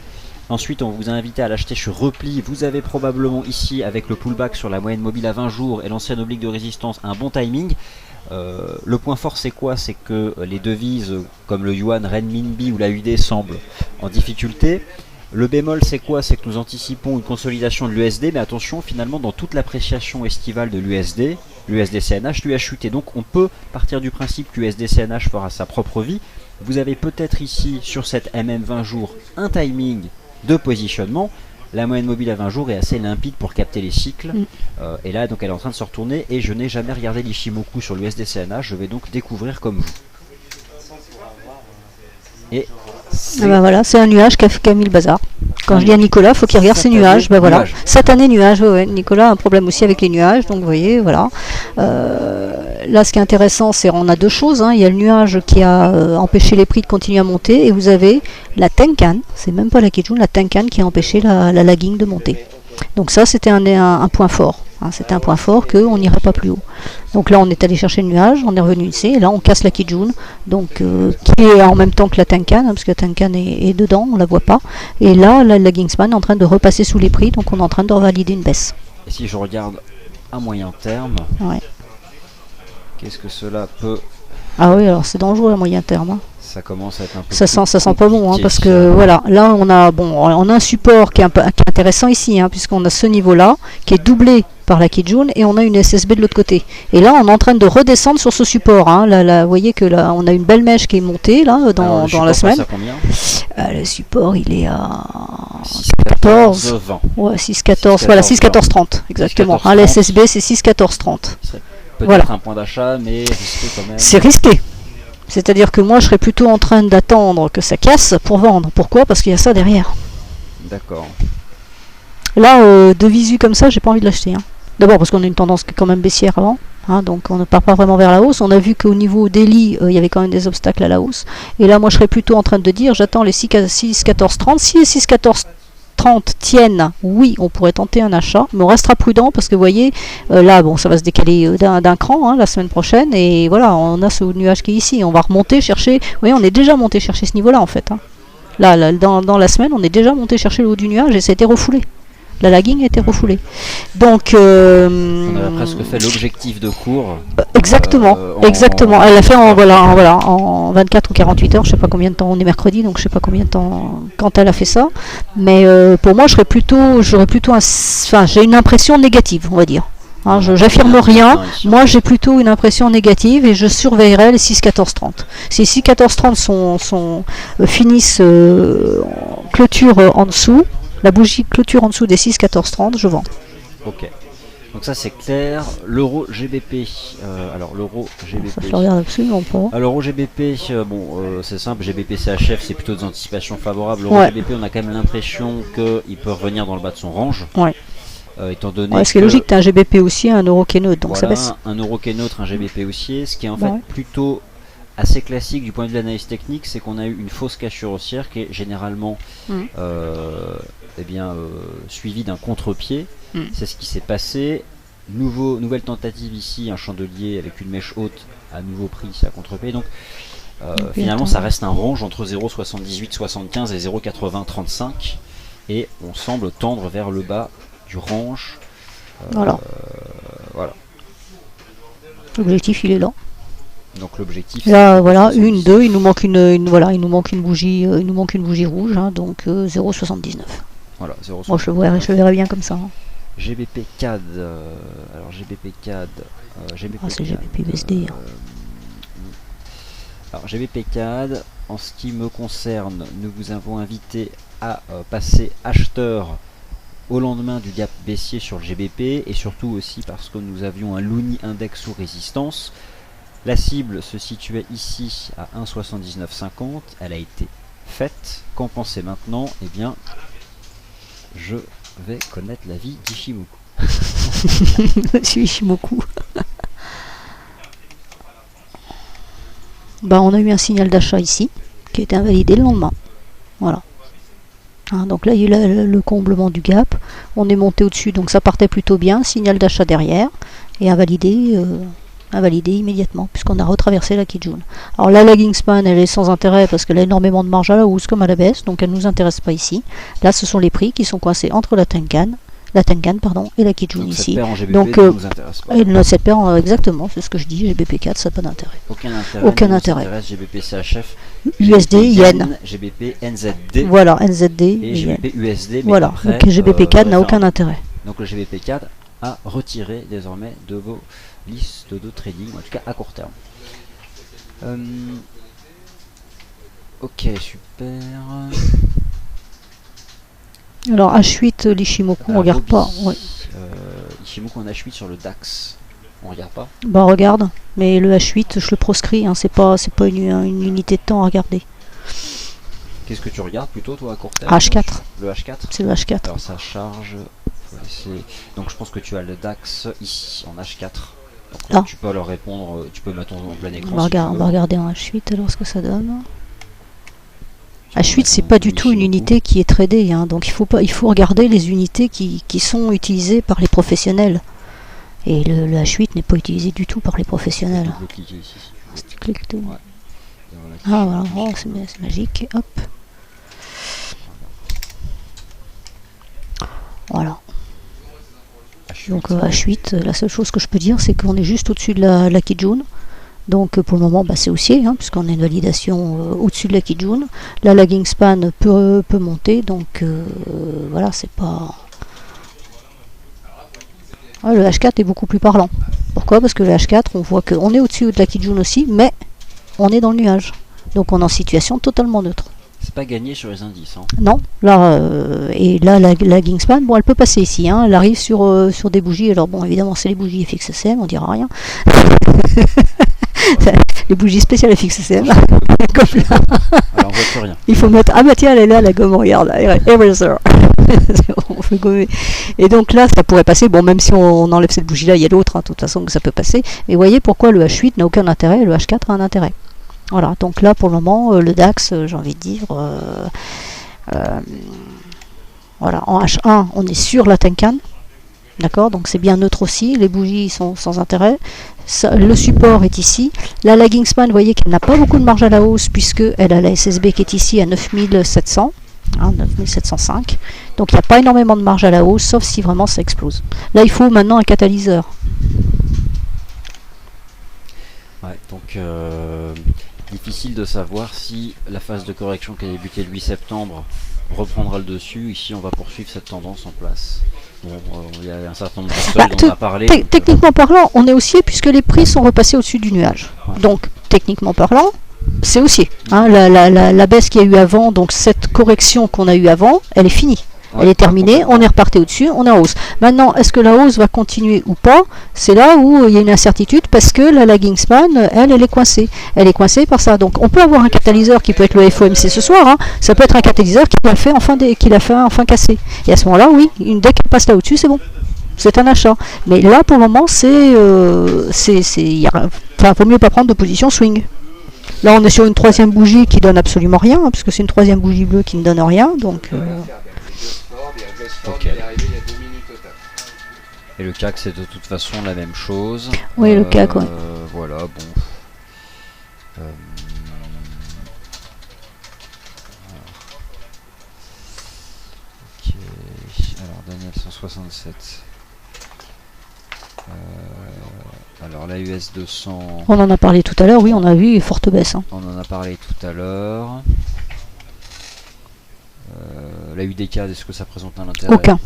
Ensuite, on vous a invité à l'acheter sur repli. Vous avez probablement ici, avec le pullback sur la moyenne mobile à 20 jours et l'ancienne oblique de résistance, un bon timing. Le point fort, c'est quoi? C'est que les devises comme le yuan, renminbi ou la UD semblent en difficulté. Le bémol, c'est quoi? C'est que nous anticipons une consolidation de l'USD, mais attention, finalement, dans toute l'appréciation estivale de l'USD, l'USD-CNH lui a chuté. Donc on peut partir du principe que l'USD-CNH fera sa propre vie. Vous avez peut-être ici, sur cette MM20 jours, un timing de positionnement. La moyenne mobile à 20 jours est assez limpide pour capter les cycles. Et là, donc, elle est en train de se retourner. Et je n'ai jamais regardé l'Ishimoku sur l'USD-CNH. Je vais donc découvrir comme vous. Et voilà, c'est un nuage qui a mis le bazar. Quand je dis à Nicolas, il faut qu'il regarde ses nuages. Voilà. Cette année, nuage. Ouais. Nicolas a un problème aussi avec les nuages. Donc, vous voyez, voilà. Là, ce qui est intéressant, c'est qu'on a deux choses. Il y a le nuage qui a empêché les prix de continuer à monter. Et vous avez la Tenkan, c'est même pas la Kijun, la Tenkan qui a empêché la lagging de monter. Donc ça, c'était un point fort. C'était un point fort qu'on n'irait pas plus haut. Donc là, on est allé chercher le nuage, on est revenu ici, et là, on casse la Kijun, donc qui est en même temps que la Tenkan, parce que la Tenkan est dedans, on la voit pas. Et là, la Gingspan est en train de repasser sous les prix, donc on est en train de revalider une baisse. Et si je regarde à moyen terme, qu'est-ce que cela peut... Ah oui, alors c'est dangereux à moyen terme. Ça commence à être un peu ça sent pas bon, parce que voilà, là on a un support qui est intéressant ici, puisqu'on a ce niveau-là qui est doublé par la Kijun et on a une SSB de l'autre côté. Et là on est en train de redescendre sur ce support. Là, vous voyez que là on a une belle mèche qui est montée là dans la semaine. Le support il est à 6,14. Ouais, 6,14. Voilà, 6,14,30 exactement. La SSB c'est 6,14,30. Peut-être un point d'achat, mais risqué quand même. C'est risqué. C'est-à-dire que moi, je serais plutôt en train d'attendre que ça casse pour vendre. Pourquoi? Parce qu'il y a ça derrière. D'accord. Là, de visu comme ça, j'ai pas envie de l'acheter. D'abord parce qu'on a une tendance quand même baissière avant. Donc on ne part pas vraiment vers la hausse. On a vu qu'au niveau daily, il y avait quand même des obstacles à la hausse. Et là, moi, je serais plutôt en train de dire, j'attends les 6,14,30. Si les 6,14,30 tiennent, oui, on pourrait tenter un achat, mais on restera prudent parce que vous voyez, là, ça va se décaler d'un cran la semaine prochaine, et voilà, on a ce nuage qui est ici. On va remonter chercher, vous voyez, on est déjà monté chercher ce niveau-là en fait. Là, dans la semaine, on est déjà monté chercher le haut du nuage et ça a été refoulé. La lagging a été refoulée. Donc, on avait presque fait l'objectif de cours. Exactement, exactement. Elle l'a fait en 24 ou 48 heures, je sais pas combien de temps. On est mercredi, donc je sais pas combien de temps quand elle a fait ça. Mais pour moi, j'aurais plutôt j'ai une impression négative, on va dire. J'affirme rien. Moi, j'ai plutôt une impression négative et je surveillerai les 6,14,30. Si 6,14,30 finissent clôture en dessous, la bougie clôture en dessous des 6,14,30, je vends. Ok. Donc ça c'est clair. L'euro GBP. Alors l'euro GBP. Ça je regarde absolument pas. Alors l'euro GBP, c'est simple. GBP CHF, c'est plutôt des anticipations favorables. L'euro GBP, on a quand même l'impression qu'il peut revenir dans le bas de son range. Ouais. Étant donné ce qui est logique, tu as un GBP haussier, un euro qui est neutre, donc voilà, ça baisse. Un euro qui est neutre, un GBP haussier, ce qui est en fait plutôt assez classique du point de vue de l'analyse technique, c'est qu'on a eu une fausse cassure haussière qui est généralement suivie d'un contre-pied. C'est ce qui s'est passé. Nouvelle tentative ici, un chandelier avec une mèche haute à nouveau pris à contre-pied. Donc finalement ça reste un range entre 0,7875 et 0,8035 et on semble tendre vers le bas du range. Voilà. L'objectif il est là. Donc l'objectif là, voilà, une, deux, il nous manque une bougie, rouge, donc 0,79. Voilà, 0,79. Moi je le verrais bien comme ça. GBP CAD, alors GBP CAD, GBP Ah, c'est CAD. GBP USD. Alors GBP CAD, en ce qui me concerne, nous vous avons invité à passer acheteur au lendemain du gap baissier sur le GBP et surtout aussi parce que nous avions un Loonie Index sous résistance. La cible se situait ici à 1,7950, elle a été faite. Qu'en pensez maintenant? Eh bien, je vais connaître l'avis d'Ishimoku. Monsieur Ishimoku. Bah, on a eu un signal d'achat ici qui a été invalidé le lendemain. Voilà. Hein, donc là, il y a eu le comblement du gap. On est monté au-dessus, donc ça partait plutôt bien. Signal d'achat derrière et invalidé immédiatement puisqu'on a retraversé la Kijun. Alors la lagging span, elle est sans intérêt parce qu'elle a énormément de marge à la hausse comme à la baisse, donc elle ne nous intéresse pas ici. Là, ce sont les prix qui sont coincés entre la Tenkan et la Kijun Donc, ici. cette paire en GBP Donc ne nous intéresse pas. cette paire, exactement, c'est ce que je dis, GBP4, ça n'a pas d'intérêt. Aucun Aucun intérêt. intérêt. GBP CHF, USD, yen. GBP NZD Voilà, NZD et yen. GBP USD. Mais Voilà, après, donc GBP4 n'a aucun référendum. intérêt. Donc le GBP4 a retiré désormais de vos listes de trading, en tout cas à court terme. Ok, super. Alors H8, l'Ishimoku, on regarde pas. Ouais. Ishimoku en H8 sur le DAX. On regarde pas. Bah regarde, mais le H8, je le proscris, hein, c'est pas une unité de temps à regarder. Qu'est-ce que tu regardes plutôt toi à court terme? H4. Le H4. C'est le H4. Alors ça charge. Donc je pense que tu as le DAX ici en H4. Donc, Ah. tu peux leur répondre, tu peux mettre en plein écran. On va, si tu on veux. va regarder en H8 alors ce que ça donne. H8 c'est pas du tout une unité qui est tradée, hein, donc il faut regarder les unités qui sont utilisées par les professionnels. Et le H8 n'est pas utilisé du tout par les professionnels. Cliquer ici. Si tu cliques tout. Ouais. Ah voilà, oh, c'est magique. Hop. Voilà. Donc H8, la seule chose que je peux dire, c'est qu'on est juste au-dessus de la Kijun. Donc pour le moment, bah, c'est haussier, hein, puisqu'on a une validation au-dessus de la Kijun. La lagging span peut monter, donc voilà, c'est pas... Ah, le H4 est beaucoup plus parlant. Pourquoi? Parce que le H4, on voit qu'on est au-dessus de la Kijun aussi, mais on est dans le nuage. Donc on est en situation totalement neutre. C'est pas gagné sur les indices. Hein. Non, là, et là, la lagging span, bon, elle peut passer ici, hein, elle arrive sur des bougies. Alors bon, évidemment, c'est les bougies FXCM, on dira rien. Les bougies spéciales FXCM. Comme là. Alors on voit plus rien. Il faut mettre, ah bah tiens, elle est là, la gomme, regarde, eraser. On fait gommer. Et donc là, ça pourrait passer, bon, même si on enlève cette bougie-là, il y a l'autre, hein, de toute façon, que ça peut passer. Mais voyez pourquoi le H8 n'a aucun intérêt, et le H4 a un intérêt. Voilà, donc là, pour le moment, le DAX, j'ai envie de dire, voilà, en H1, on est sur la Tenkan. D'accord, donc c'est bien neutre aussi, les bougies sont sans intérêt. Ça, le support est ici. La lagging span, vous voyez qu'elle n'a pas beaucoup de marge à la hausse puisqu'elle a la SSB qui est ici à 9700, hein, 9705. Donc il n'y a pas énormément de marge à la hausse, sauf si vraiment ça explose. Là, il faut maintenant un catalyseur. Ouais, donc difficile de savoir si la phase de correction qui a débuté le 8 septembre reprendra le dessus. Ici, on va poursuivre cette tendance en place. Bon, il y a un certain nombre de seuils dont on a parlé. Techniquement parlant, on est haussier puisque les prix sont repassés au-dessus du nuage. Ouais. Donc, techniquement parlant, c'est haussier. Hein, la baisse qu'il y a eu avant, donc cette correction qu'on a eue avant, elle est finie. Elle est terminée, on est reparti au-dessus, on est en hausse. Maintenant, est-ce que la hausse va continuer ou pas? C'est là où il y a une incertitude parce que la lagging span, elle est coincée. Elle est coincée par ça. Donc, on peut avoir un catalyseur qui peut être le FOMC ce soir. Hein. Ça peut être un catalyseur qui l'a fait enfin casser. Et à ce moment-là, oui, dès qu'elle passe là au-dessus, c'est bon. C'est un achat. Mais là, pour le moment, vaut mieux pas prendre de position swing. Là, on est sur une troisième bougie qui donne absolument rien, hein, parce que c'est une troisième bougie bleue qui ne donne rien. Donc... Ok. Et le CAC c'est de toute façon la même chose. Oui, le CAC, ouais. Voilà, bon. Ok. Alors Daniel 167. Alors la US 200. On en a parlé tout à l'heure, oui, on a vu forte baisse. Hein. On en a parlé tout à l'heure. La UDK, est-ce que ça présente un intérêt? Aucun.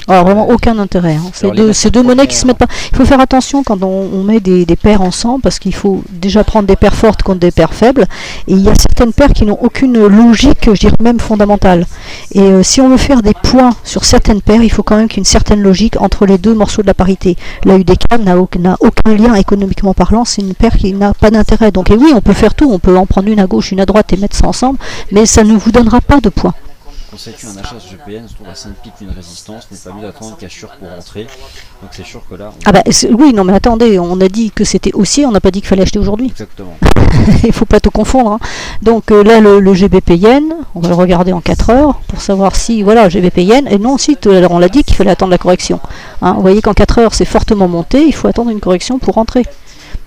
Alors vraiment aucun intérêt. Hein. C'est deux monnaies qui se mettent pas. Il faut faire attention quand on met des paires ensemble, parce qu'il faut déjà prendre des paires fortes contre des paires faibles. Et il y a certaines paires qui n'ont aucune logique, je dirais même fondamentale. Et si on veut faire des points sur certaines paires, il faut quand même qu'il y ait une certaine logique entre les deux morceaux de la parité. La UDK n'a aucun lien économiquement parlant, c'est une paire qui n'a pas d'intérêt. Donc et oui, on peut faire tout, on peut en prendre une à gauche, une à droite et mettre ça ensemble, mais ça ne vous donnera pas de points. Conseilles-tu un achat sur GPN se trouve à 5 pics une résistance, n'est pas mieux d'attendre cassure pour rentrer. Donc c'est sûr que là... Oui, non mais attendez, on a dit que c'était haussier, on n'a pas dit qu'il fallait acheter aujourd'hui. Exactement. Il ne faut pas tout confondre. Hein. Donc là, le GBP Yen, on va le regarder en 4 heures pour savoir si, voilà, GBP Yen, et non, si, alors on l'a dit qu'il fallait attendre la correction. Hein, vous voyez qu'en 4 heures, c'est fortement monté, il faut attendre une correction pour rentrer.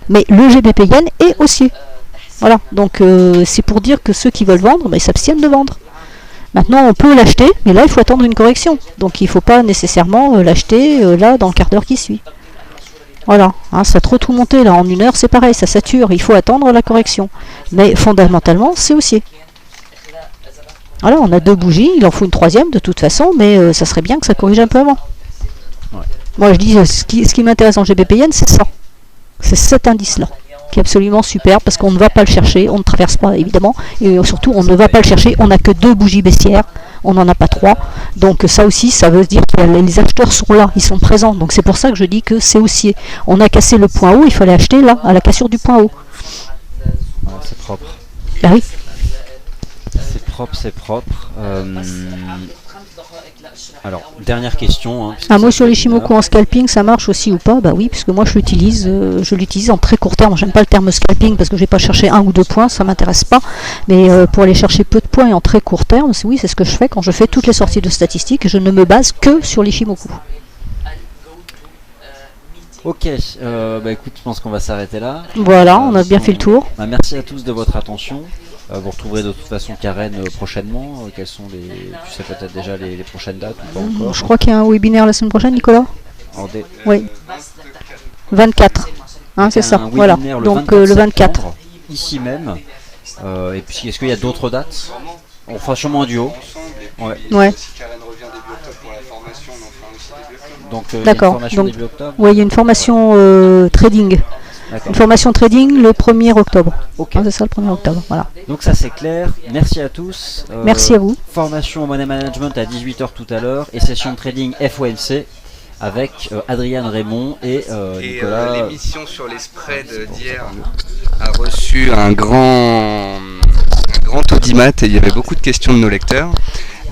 Mais le GBP Yen est haussier. Voilà, donc c'est pour dire que ceux qui veulent vendre, ils s'abstiennent de vendre. Maintenant, on peut l'acheter, mais là, il faut attendre une correction. Donc, il ne faut pas nécessairement l'acheter là, dans le quart d'heure qui suit. Voilà, hein, ça a trop tout monté, là, en une heure, c'est pareil, ça sature, il faut attendre la correction. Mais fondamentalement, c'est haussier. Voilà, on a 2 bougies, il en faut une 3e de toute façon, mais ça serait bien que ça corrige un peu avant. Ouais. Moi, je dis, ce qui m'intéresse en GBP Yen, c'est ça. C'est cet indice-là, qui est absolument super, parce qu'on ne va pas le chercher, on ne traverse pas évidemment, et surtout on ne va pas le chercher, on n'a que 2 bougies baissières, on n'en a pas 3, donc ça aussi ça veut dire que les acheteurs sont là, ils sont présents, donc c'est pour ça que je dis que c'est haussier. On a cassé le point haut, il fallait acheter là, à la cassure du point haut. Ouais, c'est propre. Bah oui. C'est propre. Alors, dernière question. Hein, moi sur l'Ishimoku en scalping, ça marche aussi ou pas? Bah oui, puisque moi je l'utilise en très court terme. J'aime pas le terme scalping parce que je vais pas chercher 1 ou 2 points, ça m'intéresse pas. Mais pour aller chercher peu de points et en très court terme, oui, c'est ce que je fais quand je fais toutes les sorties de statistiques. Je ne me base que sur l'Ishimoku. Ok, écoute, je pense qu'on va s'arrêter là. Voilà, on a bien fait le tour. Merci à tous de votre attention. Vous retrouverez de toute façon Karen prochainement. Quelles sont tu sais peut-être déjà les prochaines dates ou pas encore? Je crois qu'il y a un webinaire la semaine prochaine, Nicolas. Oui. 24. Hein, c'est ça. Voilà. Donc le 24. Ici même. Et puis est-ce qu'il y a d'autres dates? On fera sûrement un duo. Ouais. Donc, d'accord. Donc, oui, il y a une formation trading. Une formation trading le 1er octobre. Okay. C'est ça le 1er octobre. Voilà. Donc ça c'est clair. Merci à tous. Merci à vous. Formation au Money Management à 18h tout à l'heure et session de trading FOMC avec Adrien Raymond et Nicolas. L'émission sur les spreads d'hier a reçu un grand audimat et il y avait beaucoup de questions de nos lecteurs.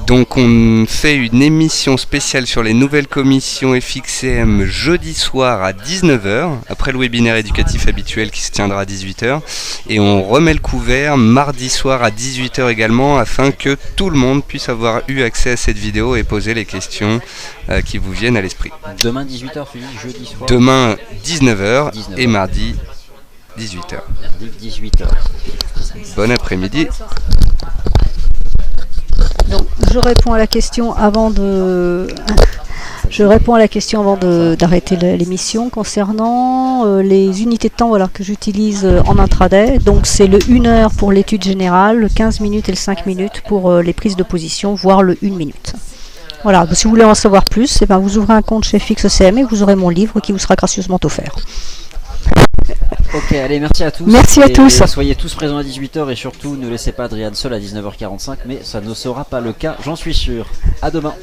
Donc on fait une émission spéciale sur les nouvelles commissions FXCM jeudi soir à 19h, après le webinaire éducatif habituel qui se tiendra à 18h. Et on remet le couvert mardi soir à 18h également, afin que tout le monde puisse avoir eu accès à cette vidéo et poser les questions qui vous viennent à l'esprit. Demain 18h, tu dis jeudi soir? Demain 19h et mardi 18h. 18h. Bon après-midi. Donc, je réponds à la question avant d'arrêter l'émission concernant les unités de temps, voilà, que j'utilise en intraday. Donc c'est le 1 heure pour l'étude générale, le 15 minutes et le 5 minutes pour les prises de position, voire le 1 minute. Voilà, si vous voulez en savoir plus, vous ouvrez un compte chez FXCM et vous aurez mon livre qui vous sera gracieusement offert. Ok, allez, merci à tous. Merci à tous. Soyez tous présents à 18h et surtout ne laissez pas Adrien seul à 19h45, mais ça ne sera pas le cas, j'en suis sûr. À demain.